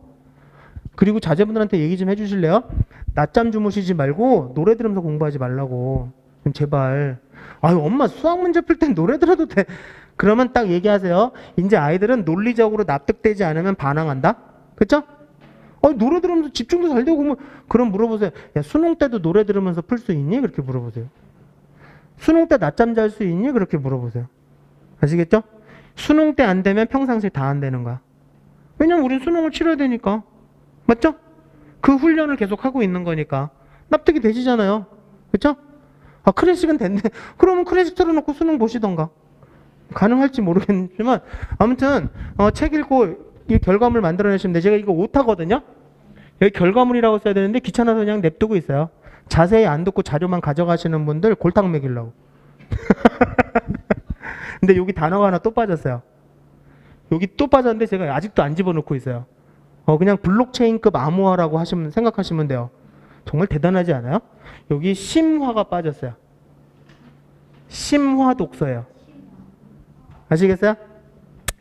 그리고 자제분들한테 얘기 좀 해주실래요? 낮잠 주무시지 말고 노래 들으면서 공부하지 말라고. 좀 제발. 엄마 수학 문제 풀 땐 노래 들어도 돼. 그러면 딱 얘기하세요. 이제 아이들은 논리적으로 납득되지 않으면 반항한다. 그쵸? 노래 들으면서 집중도 잘 되고 그럼 물어보세요. 야, 수능 때도 노래 들으면서 풀 수 있니? 그렇게 물어보세요. 수능 때 낮잠 잘 수 있니? 그렇게 물어보세요. 아시겠죠? 수능 때 안 되면 평상시에 다 안 되는 거야. 왜냐면 우린 수능을 치러야 되니까. 맞죠? 그 훈련을 계속 하고 있는 거니까. 납득이 되시잖아요. 그렇죠? 클래식은 됐네. 그러면 클래식 틀어놓고 수능 보시던가. 가능할지 모르겠지만 아무튼 책 읽고 이 결과물 만들어내시면 돼. 제가 이거 오타거든요. 여기 결과물이라고 써야 되는데 귀찮아서 그냥 냅두고 있어요. 자세히 안 듣고 자료만 가져가시는 분들 골탕 먹이려고. 근데 여기 단어가 하나 또 빠졌어요. 여기 또 빠졌는데 제가 아직도 안 집어넣고 있어요. 그냥 블록체인급 암호화라고 생각하시면 돼요. 정말 대단하지 않아요? 여기 심화가 빠졌어요. 심화 독서예요. 아시겠어요?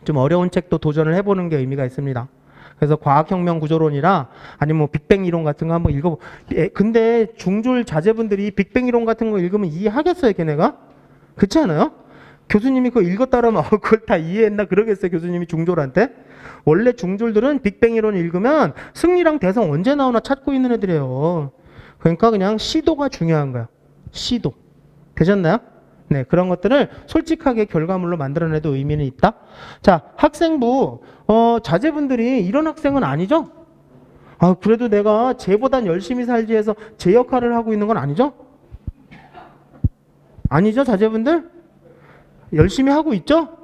좀 어려운 책도 도전을 해보는 게 의미가 있습니다. 그래서 과학혁명 구조론이라 아니면 뭐 빅뱅 이론 같은 거 한번 읽어보. 근데 중졸 자제분들이 빅뱅 이론 같은 거 읽으면 이해하겠어요, 걔네가? 그렇지 않아요? 교수님이 그거 읽었다 그러면 그걸 다 이해했나 그러겠어요, 교수님이 중졸한테? 원래 중졸들은 빅뱅 이론 읽으면 승리랑 대성 언제 나오나 찾고 있는 애들이에요. 그러니까 그냥 시도가 중요한 거야. 시도. 되셨나요? 네, 그런 것들을 솔직하게 결과물로 만들어내도 의미는 있다. 자, 학생부 자제분들이 이런 학생은 아니죠? 아, 그래도 내가 쟤보단 열심히 살지 해서 제 역할을 하고 있는 건 아니죠? 아니죠, 자제분들? 열심히 하고 있죠?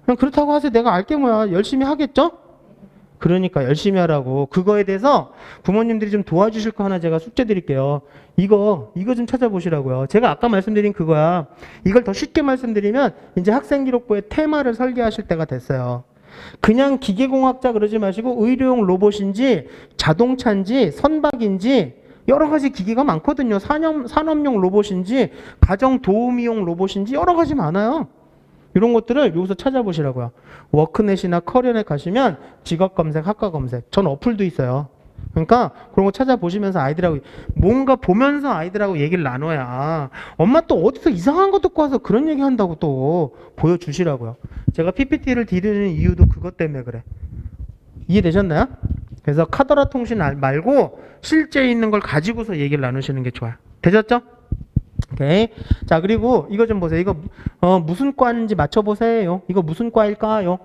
그냥 그렇다고 하세요. 내가 알게 뭐야. 열심히 하겠죠? 그러니까 열심히 하라고. 그거에 대해서 부모님들이 좀 도와주실 거 하나 제가 숙제 드릴게요. 이거 좀 찾아보시라고요. 제가 아까 말씀드린 그거야. 이걸 더 쉽게 말씀드리면 이제 학생기록부의 테마를 설계하실 때가 됐어요. 그냥 기계공학자 그러지 마시고 의료용 로봇인지 자동차인지 선박인지 여러 가지 기기가 많거든요. 산업용 로봇인지 가정도우미용 로봇인지 여러 가지 많아요. 이런 것들을 여기서 찾아보시라고요. 워크넷이나 커리어넷 가시면 직업 검색, 학과 검색. 전 어플도 있어요. 그러니까 그런 거 찾아보시면서 아이들하고 뭔가 보면서 아이들하고 얘기를 나눠야 엄마 또 어디서 이상한 거 듣고 와서 그런 얘기 한다고 또 보여주시라고요. 제가 PPT를 드리는 이유도 그것 때문에 그래. 이해되셨나요? 그래서 카더라 통신 말고 실제 있는 걸 가지고서 얘기를 나누시는 게 좋아요. 되셨죠? 오케이. 자, 그리고 이거 좀 보세요. 이거 무슨 과인지 맞춰보세요. 이거 무슨 과일까요?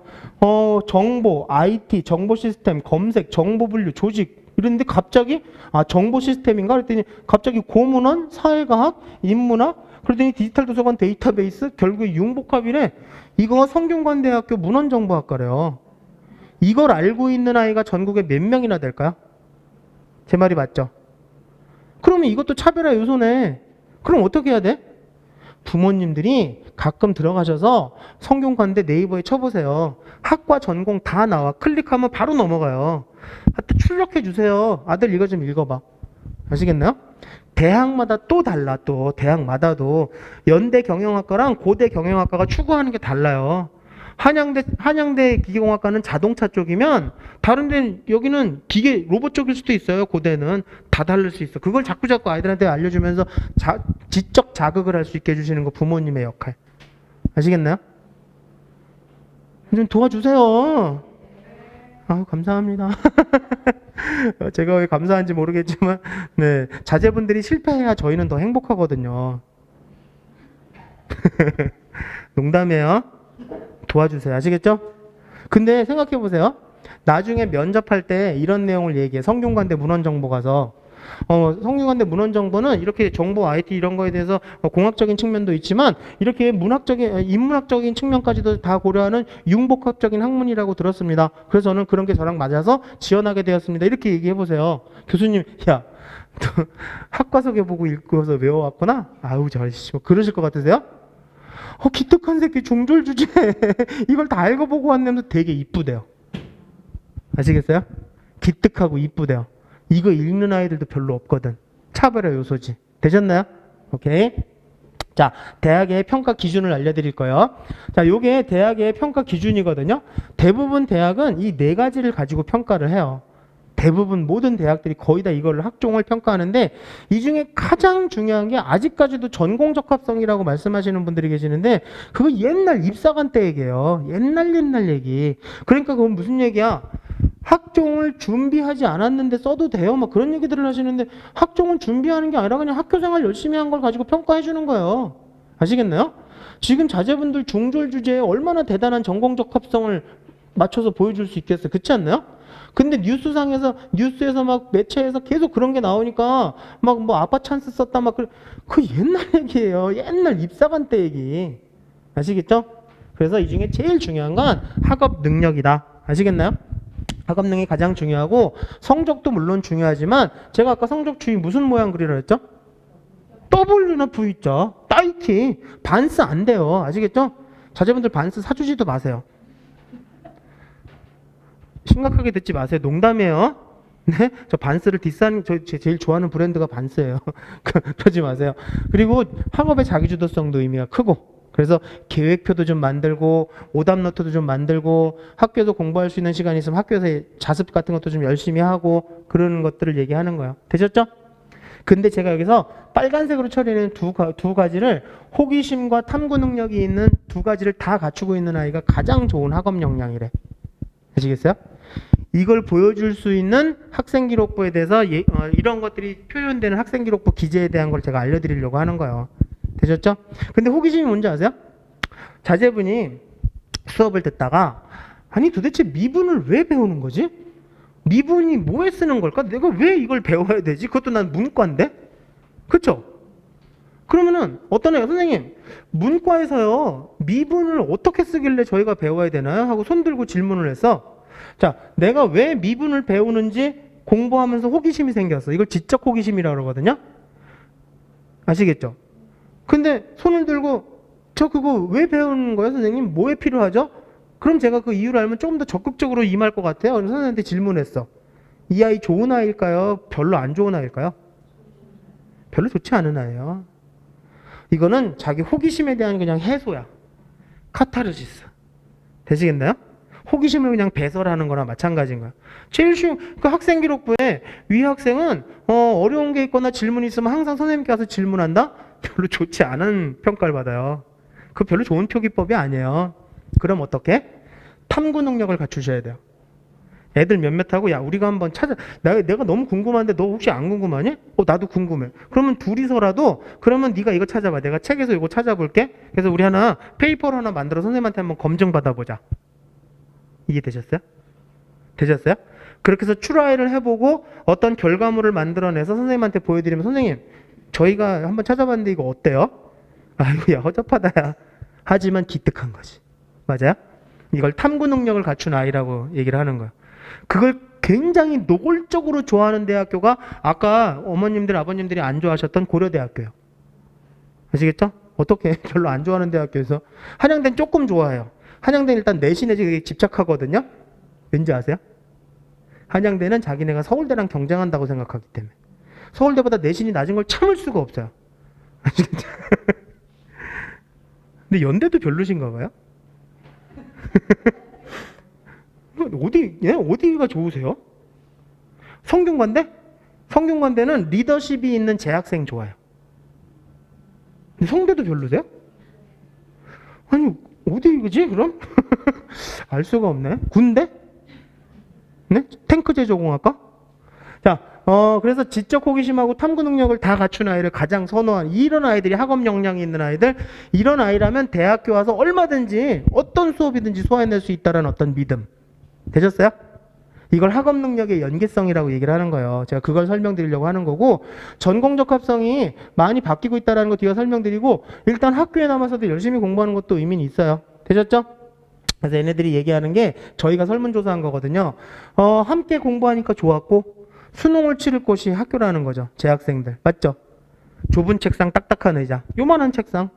정보, IT, 정보 시스템, 검색, 정보 분류, 조직 이랬는데 갑자기 정보 시스템인가 그랬더니 갑자기 고문원, 사회과학, 인문학 그랬더니 디지털 도서관 데이터베이스 결국에 융복합이래. 이거 성균관대학교 문헌정보학과래요. 이걸 알고 있는 아이가 전국에 몇 명이나 될까요? 제 말이 맞죠? 그러면 이것도 차별화 요소네. 그럼 어떻게 해야 돼? 부모님들이 가끔 들어가셔서 성균관대 네이버에 쳐보세요. 학과 전공 다 나와. 클릭하면 바로 넘어가요. 하여튼 출력해 주세요. 아들 이거 좀 읽어봐. 아시겠나요? 대학마다 또 달라. 또 대학마다도 연대 경영학과랑 고대 경영학과가 추구하는 게 달라요. 한양대 기계공학과는 자동차 쪽이면 다른 데는 여기는 기계 로봇 쪽일 수도 있어요. 고대는 다 다를 수 있어. 그걸 자꾸 아이들한테 알려주면서 지적 자극을 할 수 있게 해주시는 거 부모님의 역할. 아시겠나요? 좀 도와주세요. 감사합니다. 제가 왜 감사한지 모르겠지만 네, 자제분들이 실패해야 저희는 더 행복하거든요. 농담이에요. 도와주세요. 아시겠죠? 근데 생각해 보세요. 나중에 면접할 때 이런 내용을 얘기해. 성균관대 문헌정보 가서 성균관대 문헌정보는 이렇게 정보 IT 이런 거에 대해서 공학적인 측면도 있지만 이렇게 인문학적인 측면까지도 다 고려하는 융복합적인 학문이라고 들었습니다. 그래서 저는 그런 게 저랑 맞아서 지원하게 되었습니다. 이렇게 얘기해 보세요. 교수님, 야, 너 학과 소개 보고 읽고서 외워왔구나? 아우, 잘하시지. 그러실 것 같으세요? 기특한 새끼 종졸 주제 이걸 다 읽어보고 왔는데 되게 이쁘대요. 아시겠어요? 기특하고 이쁘대요. 이거 읽는 아이들도 별로 없거든. 차별화 요소지. 되셨나요? 오케이. 자, 대학의 평가 기준을 알려드릴 거예요. 자, 요게 대학의 평가 기준이거든요. 대부분 대학은 이 네 가지를 가지고 평가를 해요. 대부분 모든 대학들이 거의 다 이걸 학종을 평가하는데 이 중에 가장 중요한 게 아직까지도 전공 적합성이라고 말씀하시는 분들이 계시는데 그거 옛날 입사관 때 얘기예요. 옛날 얘기. 그러니까 그건 무슨 얘기야? 학종을 준비하지 않았는데 써도 돼요? 막 그런 얘기들을 하시는데 학종을 준비하는 게 아니라 그냥 학교생활 열심히 한 걸 가지고 평가해 주는 거예요. 아시겠나요? 지금 자제분들 중졸 주제에 얼마나 대단한 전공 적합성을 맞춰서 보여줄 수 있겠어요. 그렇지 않나요? 근데 뉴스에서 막 매체에서 계속 그런 게 나오니까 막 뭐 아빠 찬스 썼다 막 그 옛날 얘기예요. 옛날 입사관 때 얘기. 아시겠죠? 그래서 이 중에 제일 중요한 건 학업 능력이다. 아시겠나요? 학업 능력이 가장 중요하고 성적도 물론 중요하지만 제가 아까 성적 추이 무슨 모양 그리라 했죠? W나 V자. 따이키. 반스 안 돼요. 아시겠죠? 자제분들 반스 사주지도 마세요. 심각하게 듣지 마세요. 농담이에요. 네? 저 반스를 디스하는, 제일 좋아하는 브랜드가 반스예요. 그러지 마세요. 그리고 학업의 자기주도성도 의미가 크고, 그래서 계획표도 좀 만들고, 오답노트도 좀 만들고, 학교에서 공부할 수 있는 시간이 있으면 학교에서 자습 같은 것도 좀 열심히 하고, 그러는 것들을 얘기하는 거예요. 되셨죠? 근데 제가 여기서 빨간색으로 처리하는 두 가지를 호기심과 탐구 능력이 있는 두 가지를 다 갖추고 있는 아이가 가장 좋은 학업 역량이래. 아시겠어요? 이걸 보여줄 수 있는 학생기록부에 대해서 이런 것들이 표현되는 학생기록부 기재에 대한 걸 제가 알려드리려고 하는 거예요. 되셨죠? 근데 호기심이 뭔지 아세요? 자제분이 수업을 듣다가 아니 도대체 미분을 왜 배우는 거지? 미분이 뭐에 쓰는 걸까? 내가 왜 이걸 배워야 되지? 그것도 난 문과인데? 그쵸? 그러면은 어떤 애가 선생님 문과에서요 미분을 어떻게 쓰길래 저희가 배워야 되나요? 하고 손 들고 질문을 했어. 자, 내가 왜 미분을 배우는지 공부하면서 호기심이 생겼어. 이걸 지적 호기심이라고 그러거든요. 아시겠죠? 근데 손을 들고 저 그거 왜 배우는 거예요 선생님? 뭐에 필요하죠? 그럼 제가 그 이유를 알면 조금 더 적극적으로 임할 것 같아요. 그래서 선생님한테 질문했어. 이 아이 좋은 아이일까요? 별로 안 좋은 아이일까요? 별로 좋지 않은 아이예요. 이거는 자기 호기심에 대한 그냥 해소야. 카타르시스. 되시겠나요? 호기심을 그냥 배설하는 거나 마찬가지인 거야. 제일 쉬운 그 학생 기록부에 위 학생은 어려운 게 있거나 질문이 있으면 항상 선생님께 와서 질문한다? 별로 좋지 않은 평가를 받아요. 그거 별로 좋은 표기법이 아니에요. 그럼 어떻게? 탐구 능력을 갖추셔야 돼요. 애들 몇몇하고 야 우리가 한번 찾아 내가 너무 궁금한데 너 혹시 안 궁금하니? 나도 궁금해. 그러면 둘이서라도 그러면 네가 이거 찾아봐. 내가 책에서 이거 찾아볼게. 그래서 우리 하나 페이퍼를 하나 만들어 선생님한테 한번 검증 받아보자. 이해 되셨어요? 되셨어요? 그렇게 해서 추라이를 해보고 어떤 결과물을 만들어내서 선생님한테 보여드리면 선생님 저희가 한번 찾아봤는데 이거 어때요? 아이고 야 허접하다 야. 하지만 기특한 거지. 맞아요? 이걸 탐구 능력을 갖춘 아이라고 얘기를 하는 거야. 그걸 굉장히 노골적으로 좋아하는 대학교가 아까 어머님들 아버님들이 안 좋아하셨던 고려대학교예요. 아시겠죠? 어떻게 별로 안 좋아하는 대학교에서 한양대는 조금 좋아해요. 한양대는 일단 내신에 집착하거든요. 왠지 아세요? 한양대는 자기네가 서울대랑 경쟁한다고 생각하기 때문에 서울대보다 내신이 낮은 걸 참을 수가 없어요. 아시겠죠? 근데 연대도 별로신가 봐요? 어디가 좋으세요? 성균관대? 성균관대는 리더십이 있는 재학생 좋아요. 근데 성대도 별로세요? 아니 어디지 그럼? 알 수가 없네. 군대? 네? 탱크 제조공학과? 자, 그래서 지적 호기심하고 탐구 능력을 다 갖춘 아이를 가장 선호한 이런 아이들이 학업 역량이 있는 아이들, 이런 아이라면 대학교 와서 얼마든지 어떤 수업이든지 소화해낼 수 있다는 어떤 믿음. 되셨어요? 이걸 학업 능력의 연계성이라고 얘기를 하는 거예요. 제가 그걸 설명드리려고 하는 거고, 전공적 합성이 많이 바뀌고 있다는 거 뒤에 설명드리고, 일단 학교에 남아서도 열심히 공부하는 것도 의미는 있어요. 되셨죠? 그래서 얘네들이 얘기하는 게 저희가 설문조사한 거거든요. 함께 공부하니까 좋았고, 수능을 치를 곳이 학교라는 거죠. 재학생들. 맞죠? 좁은 책상, 딱딱한 의자, 요만한 책상.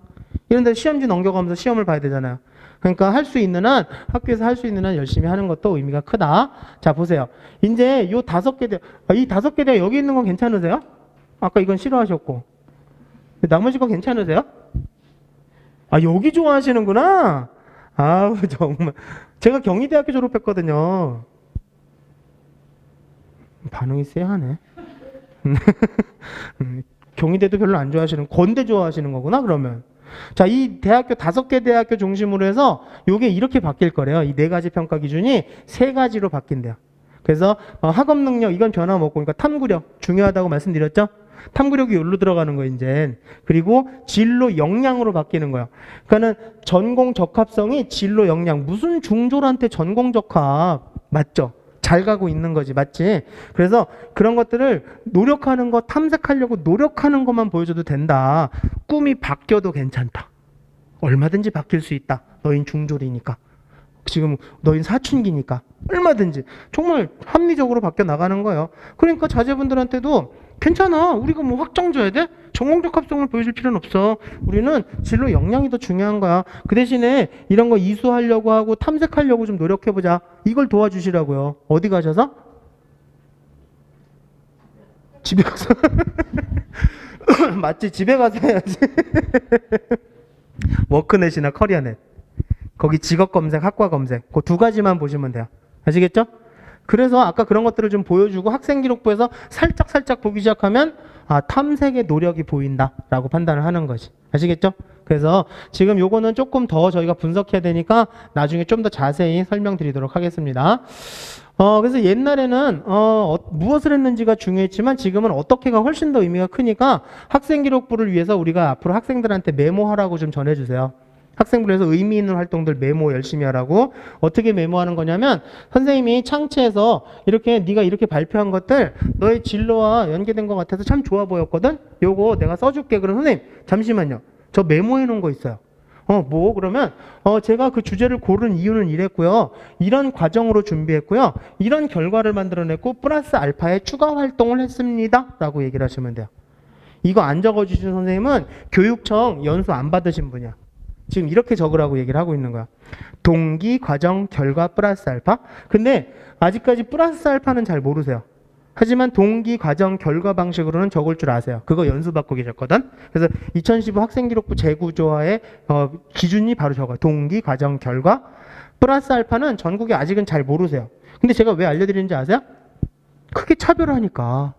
이런 데 시험지 넘겨가면서 시험을 봐야 되잖아요. 그러니까 할 수 있는 한, 학교에서 할 수 있는 한 열심히 하는 것도 의미가 크다. 자, 보세요. 이제 요 5개 대학, 이 5개 대학 여기 있는 건 괜찮으세요? 아까 이건 싫어하셨고. 나머지 건 괜찮으세요? 아, 여기 좋아하시는구나? 아우, 정말. 제가 경희대학교 졸업했거든요. 반응이 쎄하네. 경희대도 별로 안 좋아하시는, 건대 좋아하시는 거구나, 그러면. 자, 이 대학교 5개 대학교 중심으로 해서 요게 이렇게 바뀔 거래요. 이 4가지 평가 기준이 3가지로 바뀐대요. 그래서 학업 능력 이건 변함없고, 그러니까 탐구력 중요하다고 말씀드렸죠? 탐구력이 여기로 들어가는 거예요, 이제. 그리고 진로 역량으로 바뀌는 거예요. 그러니까는 전공 적합성이 진로 역량. 무슨 중졸한테 전공 적합. 맞죠? 잘 가고 있는 거지. 맞지? 그래서 그런 것들을 노력하는 거, 탐색하려고 노력하는 것만 보여줘도 된다. 꿈이 바뀌어도 괜찮다. 얼마든지 바뀔 수 있다. 너흰 중졸이니까. 지금 너흰 사춘기니까. 얼마든지. 정말 합리적으로 바뀌어 나가는 거예요. 그러니까 자제분들한테도 괜찮아. 우리가 뭐 확정줘야 돼? 전공적 합성을 보여줄 필요는 없어. 우리는 진로 역량이 더 중요한 거야. 그 대신에 이런 거 이수하려고 하고 탐색하려고 좀 노력해보자. 이걸 도와주시라고요. 어디 가셔서? 집에 가서. 맞지? 집에 가서 해야지. 워크넷이나 커리어넷. 거기 직업 검색, 학과 검색. 그 2가지만 보시면 돼요. 아시겠죠? 그래서 아까 그런 것들을 좀 보여주고 학생기록부에서 살짝 보기 시작하면 탐색의 노력이 보인다라고 판단을 하는 거지. 아시겠죠? 그래서 지금 요거는 조금 더 저희가 분석해야 되니까 나중에 좀 더 자세히 설명드리도록 하겠습니다. 그래서 옛날에는 무엇을 했는지가 중요했지만 지금은 어떻게가 훨씬 더 의미가 크니까 학생기록부를 위해서 우리가 앞으로 학생들한테 메모하라고 좀 전해주세요. 학생부에서 의미 있는 활동들 메모 열심히 하라고. 어떻게 메모하는 거냐면 선생님이 창체에서 이렇게 네가 이렇게 발표한 것들 너의 진로와 연계된 것 같아서 참 좋아 보였거든. 요거 내가 써줄게. 그럼 선생님 잠시만요. 저 메모해 놓은 거 있어요. 그러면 제가 그 주제를 고른 이유는 이랬고요. 이런 과정으로 준비했고요. 이런 결과를 만들어냈고 플러스 알파의 추가 활동을 했습니다. 라고 얘기를 하시면 돼요. 이거 안 적어주신 선생님은 교육청 연수 안 받으신 분이야. 지금 이렇게 적으라고 얘기를 하고 있는 거야. 동기, 과정, 결과, 플러스 알파. 근데 아직까지 플러스 알파는 잘 모르세요. 하지만 동기, 과정, 결과 방식으로는 적을 줄 아세요. 그거 연수 받고 계셨거든. 그래서 2015 학생기록부 재구조화의 기준이 바로 저거예요. 동기, 과정, 결과. 플러스 알파는 전국에 아직은 잘 모르세요. 근데 제가 왜 알려드리는지 아세요? 크게 차별하니까.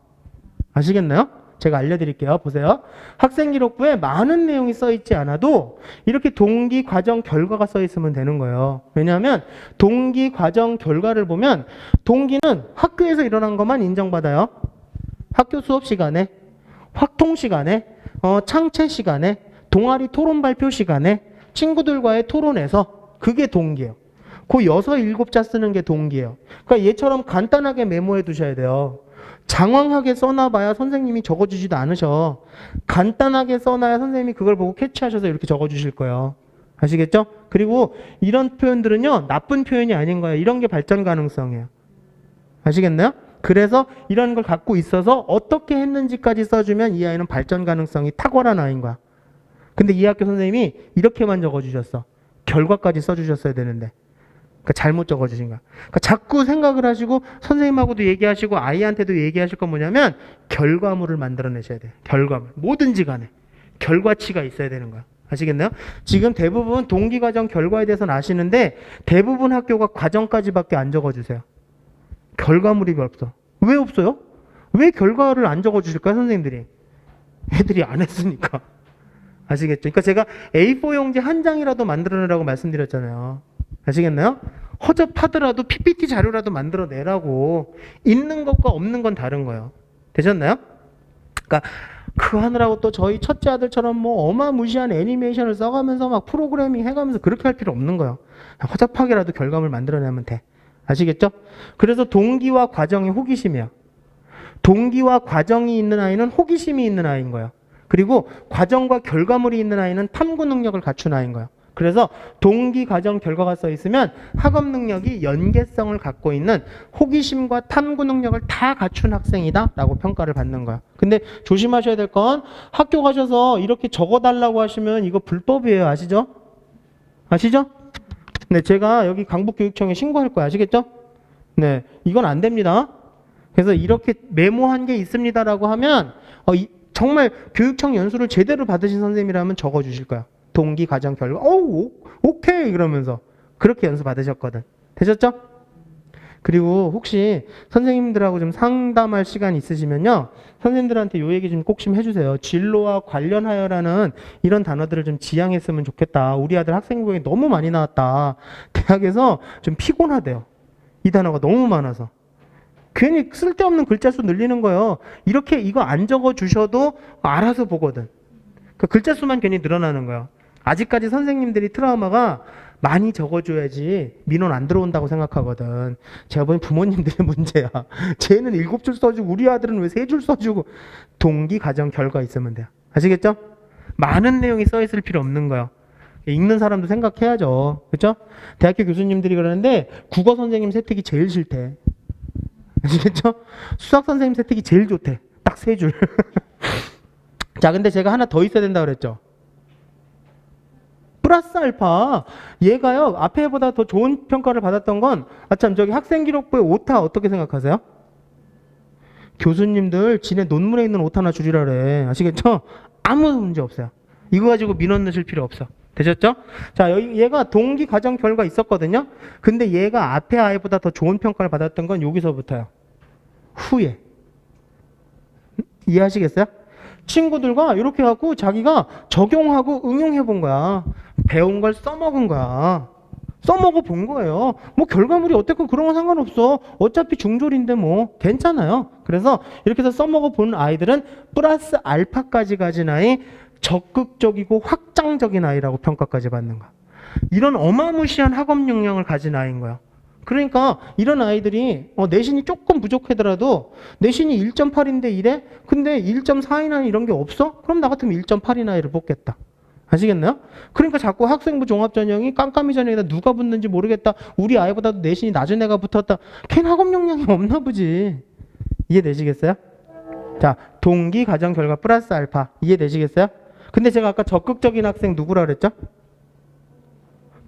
아시겠나요? 제가 알려드릴게요. 보세요. 학생기록부에 많은 내용이 써있지 않아도 이렇게 동기, 과정, 결과가 써있으면 되는 거예요. 왜냐하면 동기, 과정, 결과를 보면 동기는 학교에서 일어난 것만 인정받아요. 학교 수업 시간에, 확통 시간에, 창체 시간에, 동아리 토론 발표 시간에, 친구들과의 토론에서 그게 동기예요. 그 6, 7자 쓰는 게 동기예요. 그러니까 얘처럼 간단하게 메모해 두셔야 돼요. 장황하게 써놔봐야 선생님이 적어주지도 않으셔. 간단하게 써놔야 선생님이 그걸 보고 캐치하셔서 이렇게 적어주실 거예요. 아시겠죠? 그리고 이런 표현들은요, 나쁜 표현이 아닌 거예요. 이런 게 발전 가능성이에요. 아시겠나요? 그래서 이런 걸 갖고 있어서 어떻게 했는지까지 써주면 이 아이는 발전 가능성이 탁월한 아이인 거야. 근데 이 학교 선생님이 이렇게만 적어주셨어. 결과까지 써주셨어야 되는데. 그러니까 잘못 적어주신 거야. 그러니까 자꾸 생각을 하시고 선생님하고도 얘기하시고 아이한테도 얘기하실 건 뭐냐면 결과물을 만들어내셔야 돼요. 결과물. 뭐든지 간에. 결과치가 있어야 되는 거야. 아시겠나요? 지금 대부분 동기과정 결과에 대해서는 아시는데 대부분 학교가 과정까지밖에 안 적어주세요. 결과물이 없어. 왜 없어요? 왜 결과를 안 적어주실까요? 선생님들이. 애들이 안 했으니까. 아시겠죠? 그러니까 제가 A4 용지 한 장이라도 만들어내라고 말씀드렸잖아요. 아시겠나요? 허접하더라도 PPT 자료라도 만들어내라고. 있는 것과 없는 건 다른 거예요. 되셨나요? 그러니까 그 하느라고 또 저희 첫째 아들처럼 뭐 어마무시한 애니메이션을 써가면서 막 프로그래밍 해가면서 그렇게 할 필요 없는 거예요. 허접하게라도 결과물 만들어내면 돼. 아시겠죠? 그래서 동기와 과정이 호기심이야. 동기와 과정이 있는 아이는 호기심이 있는 아이인 거예요. 그리고 과정과 결과물이 있는 아이는 탐구 능력을 갖춘 아이인 거예요. 그래서 동기, 과정, 결과가 써 있으면 학업 능력이 연계성을 갖고 있는 호기심과 탐구 능력을 다 갖춘 학생이다 라고 평가를 받는 거야. 근데 조심하셔야 될 건 학교 가셔서 이렇게 적어달라고 하시면 이거 불법이에요. 아시죠? 아시죠? 네, 제가 여기 강북교육청에 신고할 거야. 아시겠죠? 네, 이건 안 됩니다. 그래서 이렇게 메모한 게 있습니다라고 하면 정말 교육청 연수를 제대로 받으신 선생님이라면 적어주실 거야. 동기, 과정, 결과. 오케이 그러면서 그렇게 연수 받으셨거든. 되셨죠? 그리고 혹시 선생님들하고 좀 상담할 시간 있으시면요. 선생님들한테 요 얘기 좀 꼭 좀 해주세요. 진로와 관련하여라는 이런 단어들을 좀 지양했으면 좋겠다. 우리 아들 학생부에 너무 많이 나왔다. 대학에서 좀 피곤하대요. 이 단어가 너무 많아서. 괜히 쓸데없는 글자 수 늘리는 거예요. 이렇게 이거 안 적어주셔도 알아서 보거든. 그 글자 수만 괜히 늘어나는 거예요. 아직까지 선생님들이 트라우마가 많이 적어줘야지 민원 안 들어온다고 생각하거든. 제가 보기엔 부모님들의 문제야. 쟤는 7줄 써주고 우리 아들은 왜 3줄 써주고. 동기, 과정, 결과 있으면 돼요. 아시겠죠? 많은 내용이 써있을 필요 없는 거예요. 읽는 사람도 생각해야죠. 그렇죠? 대학교 교수님들이 그러는데 국어 선생님 세특이 제일 싫대. 아시겠죠? 수학 선생님 세특이 제일 좋대. 딱 3줄. 자, 근데 제가 하나 더 있어야 된다 그랬죠? 플러스 알파. 얘가요, 앞에보다 더 좋은 평가를 받았던 건, 참, 저기 학생기록부의 오타 어떻게 생각하세요? 교수님들, 지네 논문에 있는 오타나 줄이라 그래. 아시겠죠? 아무 문제 없어요. 이거 가지고 민원 넣으실 필요 없어. 되셨죠? 자, 얘가 동기, 과정, 결과 있었거든요? 근데 얘가 앞에 아이보다 더 좋은 평가를 받았던 건 여기서부터요. 후에. 이해하시겠어요? 친구들과 이렇게 하고 자기가 적용하고 응용해 본 거야. 배운 걸 써먹은 거야. 써먹어 본 거예요. 뭐 결과물이 어땠건 그런 건 상관없어. 어차피 중졸인데 뭐 괜찮아요. 그래서 이렇게 해서 써먹어 본 아이들은 플러스 알파까지 가진 아이, 적극적이고 확장적인 아이라고 평가까지 받는 거야. 이런 어마무시한 학업 역량을 가진 아이인 거야. 그러니까 이런 아이들이 내신이 조금 부족하더라도 내신이 1.8인데 이래? 근데 1.4이나 이런 게 없어? 그럼 나 같으면 1.8이나 이를 뽑겠다. 아시겠나요? 그러니까 자꾸 학생부 종합전형이 깜깜이 전형에다 누가 붙는지 모르겠다. 우리 아이보다도 내신이 낮은 애가 붙었다. 걔는 학업 역량이 없나 보지. 이해되시겠어요? 자, 동기 가정 결과 플러스 알파. 이해되시겠어요? 근데 제가 아까 적극적인 학생 누구라 그랬죠?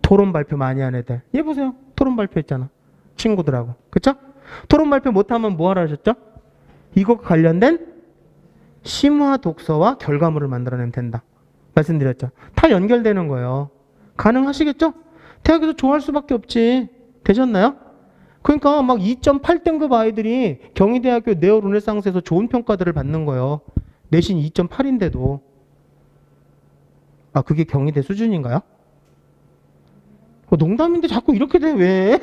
토론 발표 많이 한 애들. 얘 보세요. 토론 발표 했잖아. 친구들하고. 그쵸? 토론 발표 못하면 뭐 하라 하셨죠? 이것과 관련된 심화 독서와 결과물을 만들어내면 된다. 말씀드렸죠. 다 연결되는 거예요. 가능하시겠죠? 대학에서 좋아할 수밖에 없지. 되셨나요? 그러니까 막 2.8등급 아이들이 경희대학교 네오르네상스에서 좋은 평가들을 받는 거예요. 내신 2.8인데도. 아, 그게 경희대 수준인가요? 농담인데 자꾸 이렇게 돼, 왜?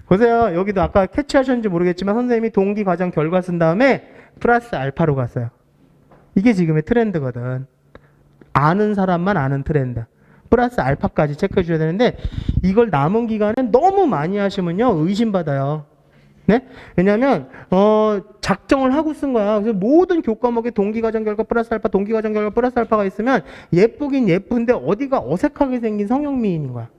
보세요. 여기도 아까 캐치하셨는지 모르겠지만 선생님이 동기 과정 결과 쓴 다음에 플러스 알파로 갔어요. 이게 지금의 트렌드거든. 아는 사람만 아는 트렌드. 플러스 알파까지 체크해 줘야 되는데 이걸 남은 기간에 너무 많이 하시면요. 의심받아요. 네? 왜냐면 작정을 하고 쓴 거야. 그래서 모든 교과목에 동기과정 결과 플러스 알파, 동기과정 결과 플러스 알파가 있으면 예쁘긴 예쁜데 어디가 어색하게 생긴 성형미인인 거야.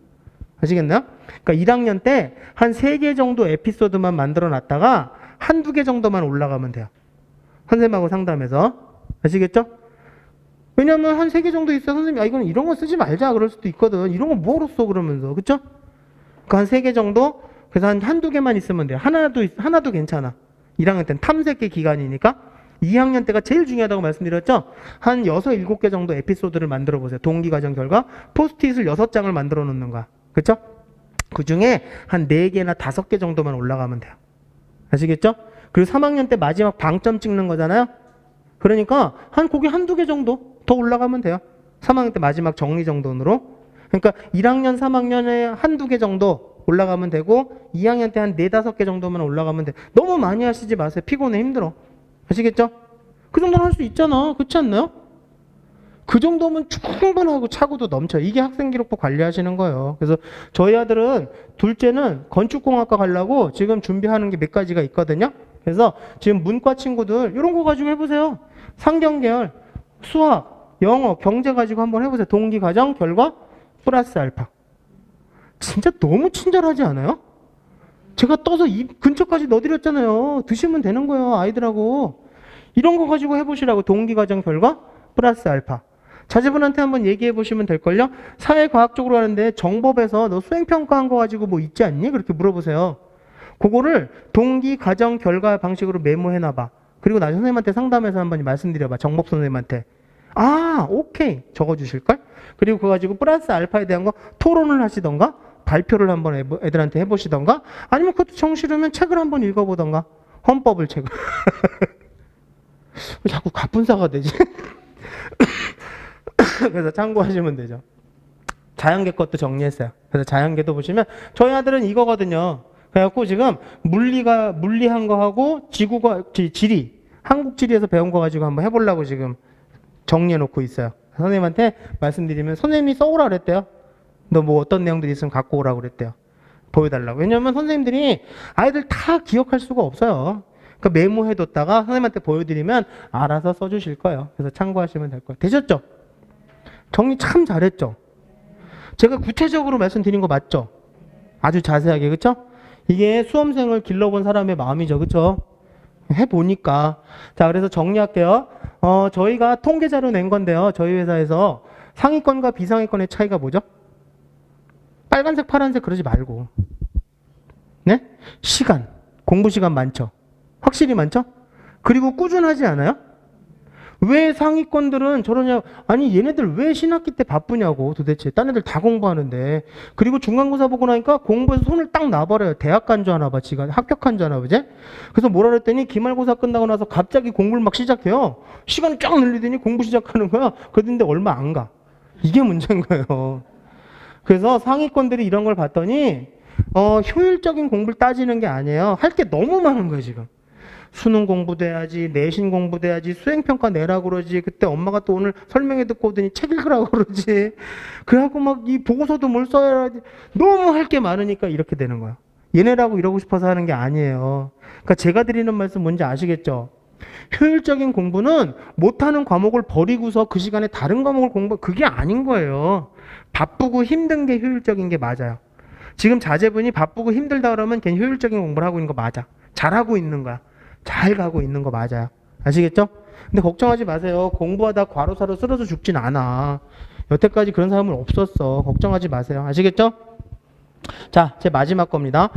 아시겠나요? 그러니까 1학년 때 한 3개 정도 에피소드만 만들어 놨다가 한두 개 정도만 올라가면 돼요. 선생님하고 상담해서. 아시겠죠? 왜냐면 한 3개 정도 있어. 선생님, 이건 이런 거 쓰지 말자. 그럴 수도 있거든. 이런 거 뭐로 써? 그러면서. 그쵸? 그러니까 한 3개 정도? 그래서 한두 개만 있으면 돼요. 하나도 괜찮아. 1학년 때는 탐색기 기간이니까. 2학년 때가 제일 중요하다고 말씀드렸죠? 한 6, 7개 정도 에피소드를 만들어 보세요. 동기과정 결과. 포스트잇을 6장을 만들어 놓는 거야. 그쵸? 그 중에 한 4개나 5개 정도만 올라가면 돼요. 아시겠죠? 그리고 3학년 때 마지막 방점 찍는 거잖아요? 그러니까 거기 한두 개 정도 더 올라가면 돼요. 3학년 때 마지막 정리정돈으로. 그러니까 1학년, 3학년에 한두 개 정도 올라가면 되고 2학년 때 한 4, 5개 정도만 올라가면 돼. 너무 많이 하시지 마세요. 피곤해, 힘들어. 아시겠죠? 그 정도는 할 수 있잖아. 그렇지 않나요? 그 정도면 충분하고 차고도 넘쳐요. 이게 학생기록부 관리하시는 거예요. 그래서 저희 아들은 둘째는 건축공학과 가려고 지금 준비하는 게 몇 가지가 있거든요. 그래서 지금 문과 친구들 이런 거 가지고 해보세요. 상경계열, 수학, 영어, 경제 가지고 한번 해보세요. 동기, 과정, 결과, 플러스 알파. 진짜 너무 친절하지 않아요? 제가 떠서 입 근처까지 넣어드렸잖아요. 드시면 되는 거예요. 아이들하고. 이런 거 가지고 해보시라고. 동기, 과정, 결과, 플러스 알파. 자제분한테 한번 얘기해 보시면 될걸요? 사회과학적으로 하는데 정법에서 너 수행평가한 거 가지고 뭐 있지 않니? 그렇게 물어보세요. 그거를 동기, 과정, 결과 방식으로 메모해놔봐. 그리고 나중에 선생님한테 상담해서 한번 말씀드려봐. 정법 선생님한테. 아, 오케이. 적어주실걸? 그리고 그거 가지고 플러스 알파에 대한 거 토론을 하시던가 발표를 한번 애들한테 해보시던가 아니면 그것도 정시르면 책을 한번 읽어보던가 헌법을 책을. 왜 자꾸 갑분싸가 되지? 그래서 참고하시면 되죠. 자연계 것도 정리했어요. 그래서 자연계도 보시면 저희 아들은 이거거든요. 그래갖고 지금 물리한 거 하고 지리, 한국 지리에서 배운 거 가지고 한번 해보려고 지금 정리해 놓고 있어요. 선생님한테 말씀드리면 선생님이 써오라 그랬대요. 너 뭐 어떤 내용들이 있으면 갖고 오라고 그랬대요. 보여달라고. 왜냐면 선생님들이 아이들 다 기억할 수가 없어요. 그러니까 메모해뒀다가 선생님한테 보여드리면 알아서 써주실 거예요. 그래서 참고하시면 될 거예요. 되셨죠? 정리 참 잘했죠? 제가 구체적으로 말씀드린 거 맞죠? 아주 자세하게, 그쵸? 이게 수험생을 길러본 사람의 마음이죠, 그쵸? 해보니까. 자, 그래서 정리할게요. 저희가 통계자료 낸 건데요. 저희 회사에서 상위권과 비상위권의 차이가 뭐죠? 빨간색, 파란색 그러지 말고. 네? 시간. 공부 시간 많죠? 확실히 많죠? 그리고 꾸준하지 않아요? 왜 상위권들은 저러냐? 아니 얘네들 왜 신학기 때 바쁘냐고 도대체. 딴 애들 다 공부하는데. 그리고 중간고사 보고 나니까 공부에서 손을 딱 놔버려요. 대학 간 줄 아나 봐. 지가 합격한 줄 아나 보지? 그래서 뭐라 그랬더니 기말고사 끝나고 나서 갑자기 공부를 막 시작해요. 시간을 쫙 늘리더니 공부 시작하는 거야. 그런데 얼마 안 가. 이게 문제인 거예요. 그래서 상위권들이 이런 걸 봤더니 효율적인 공부를 따지는 게 아니에요. 할 게 너무 많은 거예요 지금. 수능 공부도 해야지, 내신 공부도 해야지, 수행평가 내라고 그러지. 그때 엄마가 또 오늘 설명회 듣고 오더니 책 읽으라고 그러지. 그래갖고 막 이 보고서도 뭘 써야 하지. 너무 할 게 많으니까 이렇게 되는 거야. 얘네라고 이러고 싶어서 하는 게 아니에요. 그러니까 제가 드리는 말씀 뭔지 아시겠죠? 효율적인 공부는 못하는 과목을 버리고서 그 시간에 다른 과목을 그게 아닌 거예요. 바쁘고 힘든 게 효율적인 게 맞아요. 지금 자제분이 바쁘고 힘들다 그러면 걔는 효율적인 공부를 하고 있는 거 맞아. 잘하고 있는 거야. 잘 가고 있는 거 맞아요. 아시겠죠? 근데 걱정하지 마세요. 공부하다 과로사로 쓰러져 죽진 않아. 여태까지 그런 사람은 없었어. 걱정하지 마세요. 아시겠죠? 자, 제 마지막 겁니다.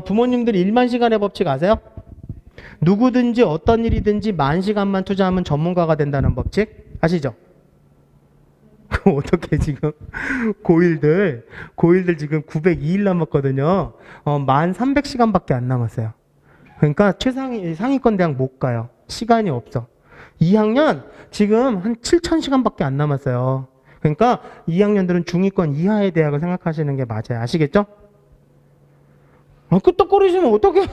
부모님들 1만 시간의 법칙 아세요? 누구든지 어떤 일이든지 10,000시간만 투자하면 전문가가 된다는 법칙 아시죠? 어떻게 지금 고1들 지금 902일 남았거든요. 1,300시간밖에 안 남았어요. 그러니까 상위권 대학 못 가요. 시간이 없어. 2학년 지금 한 7,000시간밖에 안 남았어요. 그러니까 2학년들은 중위권 이하의 대학을 생각하시는 게 맞아요. 아시겠죠? 끄떡거리시면 어떡해.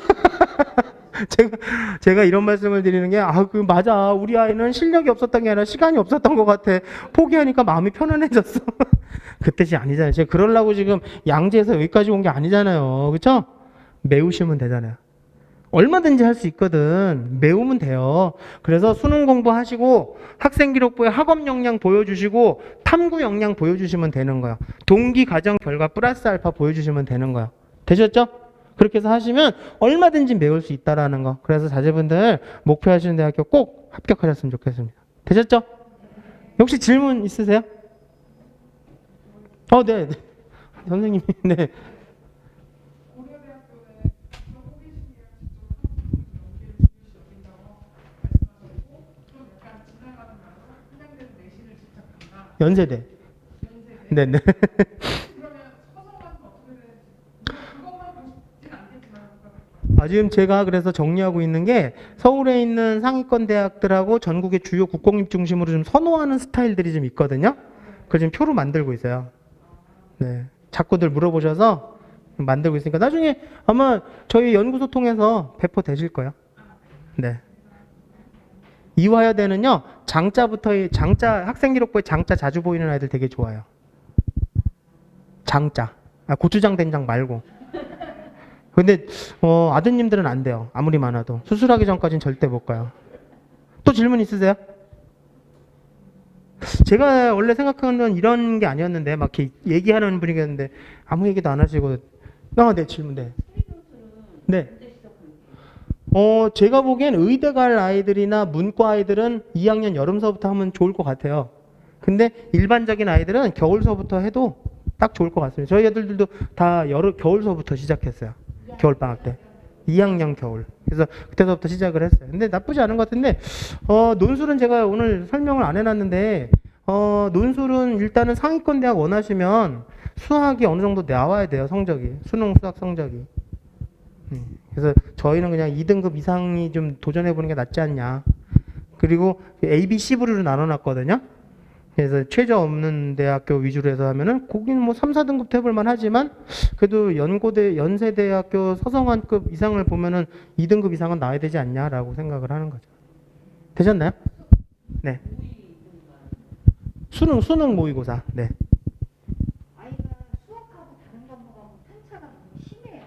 제가 이런 말씀을 드리는 게, 맞아. 우리 아이는 실력이 없었던 게 아니라 시간이 없었던 것 같아. 포기하니까 마음이 편안해졌어. 그 뜻이 아니잖아요. 제가 그러려고 지금 양재에서 여기까지 온 게 아니잖아요. 그쵸? 메우시면 되잖아요. 얼마든지 할 수 있거든. 메우면 돼요. 그래서 수능 공부하시고 학생기록부에 학업 역량 보여주시고 탐구 역량 보여주시면 되는 거예요. 동기 과정 결과 플러스 알파 보여주시면 되는 거예요. 되셨죠? 그렇게 해서 하시면 얼마든지 메울 수 있다라는 거. 그래서 자제분들 목표하시는 대학교 꼭 합격하셨으면 좋겠습니다. 되셨죠? 혹시 질문 있으세요? 네. 선생님이, 네. 연세대. 네네. 지금 제가 그래서 정리하고 있는 게 서울에 있는 상위권 대학들하고 전국의 주요 국공립 중심으로 좀 선호하는 스타일들이 좀 있거든요. 그걸 지금 표로 만들고 있어요. 네. 자꾸들 물어보셔서 만들고 있으니까 나중에 아마 저희 연구소 통해서 배포되실 거예요. 네. 이화여대는요, 장자 학생기록부에 장자 자주 보이는 아이들 되게 좋아요. 장자. 고추장 된장 말고. 근데 아드님들은 안 돼요. 아무리 많아도. 수술하기 전까지는 절대 못 가요. 또 질문 있으세요? 제가 원래 생각하는 건 이런 게 아니었는데 막 이렇게 얘기하는 분위기였는데 아무 얘기도 안 하시고 네 질문 네. 제가 보기엔 의대 갈 아이들이나 문과 아이들은 2학년 여름서부터 하면 좋을 것 같아요. 근데 일반적인 아이들은 겨울서부터 해도 딱 좋을 것 같습니다. 저희 애들도 다 겨울서부터 시작했어요. 겨울방학 때. 2학년 겨울. 그래서 그때서부터 시작을 했어요. 근데 나쁘지 않은 것 같은데, 논술은 제가 오늘 설명을 안 해놨는데, 논술은 일단은 상위권 대학 원하시면 수학이 어느 정도 나와야 돼요, 성적이. 수능 수학 성적이. 그래서 저희는 그냥 2등급 이상이 좀 도전해보는 게 낫지 않냐. 그리고 A, B, C 부류로 나눠놨거든요. 그래서 최저 없는 대학교 위주로 해서 하면은 거기는 뭐 3, 4등급 해볼만 하지만 그래도 연세대학교 서성환급 이상을 보면은 2등급 이상은 나와야 되지 않냐라고 생각을 하는 거죠. 되셨나요? 네. 수능 모의고사. 네. 아이가 수학하고 다른 과목하고 편차가 너무 심해요.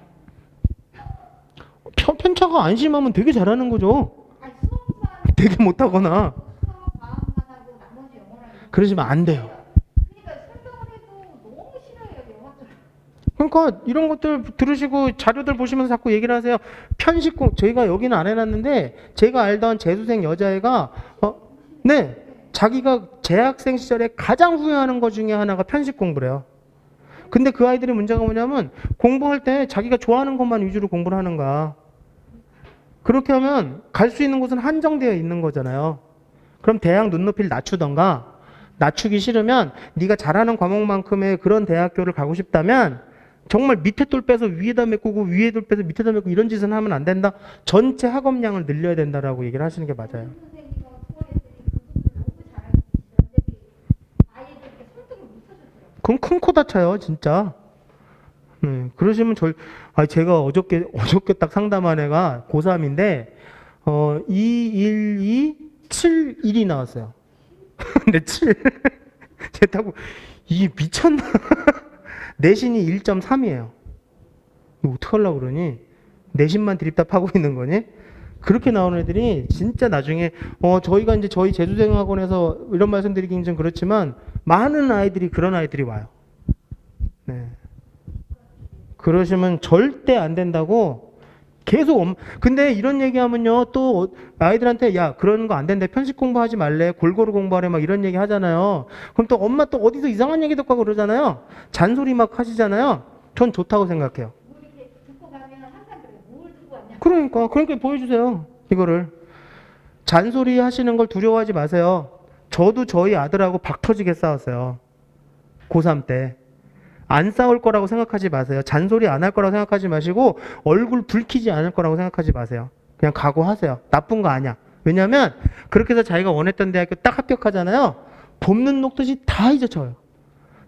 편차가 안 심하면 되게 잘하는 거죠. 아니 수학만 되게 못하거나. 수학 과학만 하고 나머지 영어랑 그러시면 안 돼요. 그러니까 설명을 해도 너무 싫어해요 영어들. 그러니까 이런 것들 들으시고 자료들 보시면서 자꾸 얘기를 하세요. 저희가 여기는 안 해놨는데 제가 알던 재수생 여자애가 네, 자기가 재학생 시절에 가장 후회하는 것 중에 하나가 편식 공부래요. 근데 그 아이들의 문제가 뭐냐면 공부할 때 자기가 좋아하는 것만 위주로 공부를 하는 거야. 그렇게 하면 갈 수 있는 곳은 한정되어 있는 거잖아요. 그럼 대학 눈높이를 낮추던가, 낮추기 싫으면 네가 잘하는 과목만큼의 그런 대학교를 가고 싶다면 정말 밑에 돌 빼서 위에다 메꾸고 위에 돌 빼서 밑에다 메꾸고 이런 짓은 하면 안 된다. 전체 학업량을 늘려야 된다라고 얘기를 하시는 게 맞아요. 선생님과 부모님들이 그분을 너무 잘하는 분들이 아이들한테 설득을 못 하셨더라고요. 그럼 큰 코 다쳐요, 진짜. 그러시면 제가 어저께 딱 상담한 애가 고3인데, 21271이 나왔어요. 근데 7. 쟤 타고, 이게 미쳤나? 내신이 1.3이에요. 이거 어떡하려고 그러니? 내신만 드립답하고 있는 거니? 그렇게 나오는 애들이 진짜 나중에, 저희가 이제 저희 재수생학원에서 이런 말씀 드리긴 좀 그렇지만, 많은 아이들이 그런 아이들이 와요. 네. 그러시면 절대 안 된다고 계속 근데 이런 얘기하면요 또 아이들한테 야 그런 거 안 된대 편식 공부하지 말래 골고루 공부하래 막 이런 얘기 하잖아요. 그럼 또 엄마 또 어디서 이상한 얘기 듣고 그러잖아요. 잔소리 막 하시잖아요. 전 좋다고 생각해요. 뭐 이렇게 듣고 가면 항상 그래요. 뭘 듣고 왔냐. 그러니까 보여주세요 이거를. 잔소리 하시는 걸 두려워하지 마세요. 저도 저희 아들하고 박 터지게 싸웠어요. 고3 때. 안 싸울 거라고 생각하지 마세요. 잔소리 안 할 거라고 생각하지 마시고 얼굴 붉히지 않을 거라고 생각하지 마세요. 그냥 각오하세요. 나쁜 거 아니야. 왜냐하면 그렇게 해서 자기가 원했던 대학교 딱 합격하잖아요. 봄눈 녹듯이 다 잊어져요.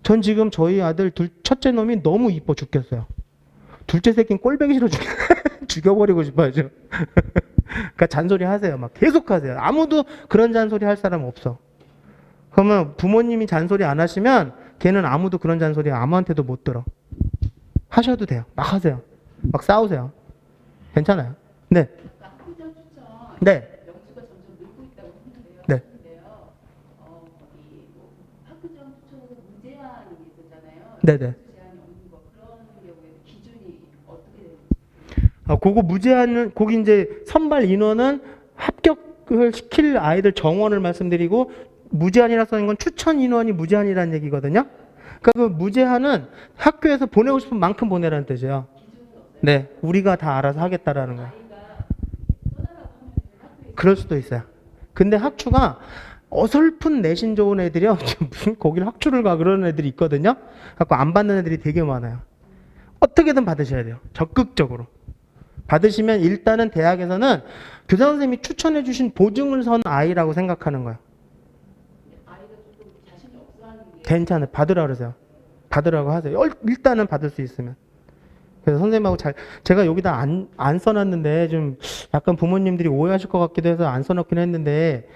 전 지금 저희 아들 첫째 놈이 너무 이뻐 죽겠어요. 둘째 새끼는 꼴배기 싫어 죽여버리고 싶어요. 그러니까 잔소리 하세요. 막 계속 하세요. 아무도 그런 잔소리 할 사람 없어. 그러면 부모님이 잔소리 안 하시면 걔는 아무도 그런 잔소리 아무한테도 못 들어. 하셔도 돼요. 막 하세요. 막 싸우세요. 괜찮아요. 네. 학부전 추천 네. 명수가 점점 늘고 있다고 했는데요. 네. 거기 뭐 학부전 추천으로 무제한이 있었잖아요. 네네. 제한이 없는 거 그런 경우에 기준이 어떻게 되는지. 그거 무제한은, 거기 이제 선발 인원은 합격을 시킬 아이들 정원을 말씀드리고, 무제한이라 써있는 건 추천 인원이 무제한이라는 얘기거든요. 그러니까 그 무제한은 학교에서 보내고 싶은 만큼 보내라는 뜻이에요. 네. 우리가 다 알아서 하겠다라는 거예요. 그럴 수도 있어요. 근데 학추가 어설픈 내신 좋은 애들이요. 무슨 거기를 학추를 가 그러는 애들이 있거든요. 갖고 안 받는 애들이 되게 많아요. 어떻게든 받으셔야 돼요. 적극적으로. 받으시면 일단은 대학에서는 교사 선생님이 추천해 주신 보증을 선 아이라고 생각하는 거예요. 아이가 조금 자신이 없어 하는 게 괜찮아요. 받으라 그러세요. 받으라고 하세요. 일단은 받을 수 있으면. 그래서 선생님하고 제가 여기다 안 써놨는데 좀 약간 부모님들이 오해하실 것 같기도 해서 안 써놓긴 했는데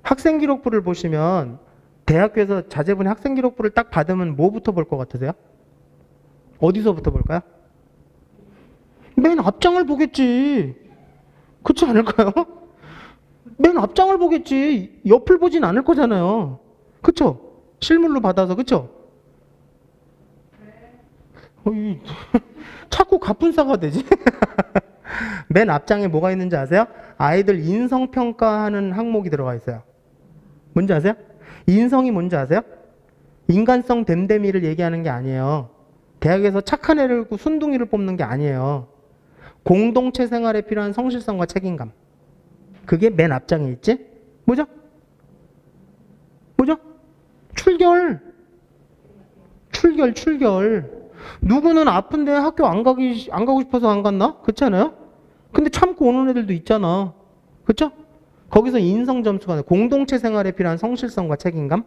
학생기록부를 보시면 대학교에서 자제분이 학생기록부를 딱 받으면 뭐부터 볼 것 같으세요? 어디서부터 볼까요? 맨 앞장을 보겠지. 그렇지 않을까요? 맨 앞장을 보겠지. 옆을 보진 않을 거잖아요. 그쵸? 실물로 받아서, 그쵸? 자꾸 갑분싸가 되지? 맨 앞장에 뭐가 있는지 아세요? 아이들 인성평가하는 항목이 들어가 있어요. 뭔지 아세요? 인성이 뭔지 아세요? 인간성 댐댐이를 얘기하는 게 아니에요. 대학에서 착한 애를 순둥이를 뽑는 게 아니에요. 공동체 생활에 필요한 성실성과 책임감. 그게 맨 앞장에 있지? 뭐죠? 출결. 누구는 아픈데 학교 안 가고 싶어서 안 갔나? 그렇지 않아요? 근데 참고 오는 애들도 있잖아. 그렇죠? 거기서 인성 점수가 나요. 공동체 생활에 필요한 성실성과 책임감.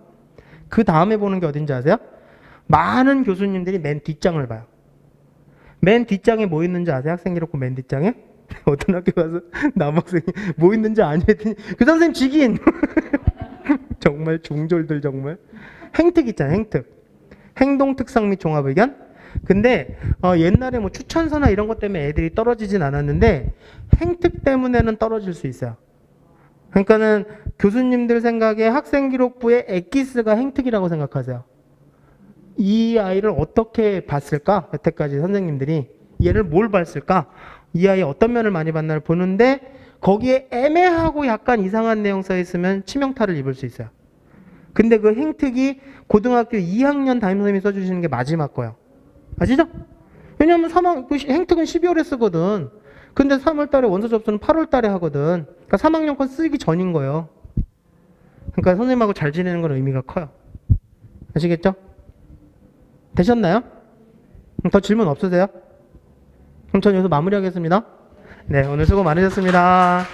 그 다음에 보는 게 어딘지 아세요? 많은 교수님들이 맨 뒷장을 봐요. 맨 뒷장에 뭐 있는지 아세요? 학생기록부 맨 뒷장에? 어떤 학교 가서 남학생이 뭐 있는지 아니 했더니 그 선생님 직인. 정말 종졸들 정말. 행특 있잖아요. 행동특성 및 종합의견. 근데 옛날에 뭐 추천서나 이런 것 때문에 애들이 떨어지진 않았는데 행특 때문에는 떨어질 수 있어요. 그러니까는 교수님들 생각에 학생기록부의 엑기스가 행특이라고 생각하세요. 이 아이를 어떻게 봤을까? 여태까지 선생님들이 얘를 뭘 봤을까? 이 아이 어떤 면을 많이 봤나를 보는데 거기에 애매하고 약간 이상한 내용 써 있으면 치명타를 입을 수 있어요. 근데 그 행특이 고등학교 2학년 담임선생님이 써주시는 게 마지막 거예요. 아시죠? 왜냐하면 행특은 12월에 쓰거든. 근데 3월 달에 원서 접수는 8월 달에 하거든. 그러니까 3학년 건 쓰기 전인 거예요. 그러니까 선생님하고 잘 지내는 건 의미가 커요. 아시겠죠? 되셨나요? 더 질문 없으세요? 그럼 전 여기서 마무리하겠습니다. 네, 오늘 수고 많으셨습니다.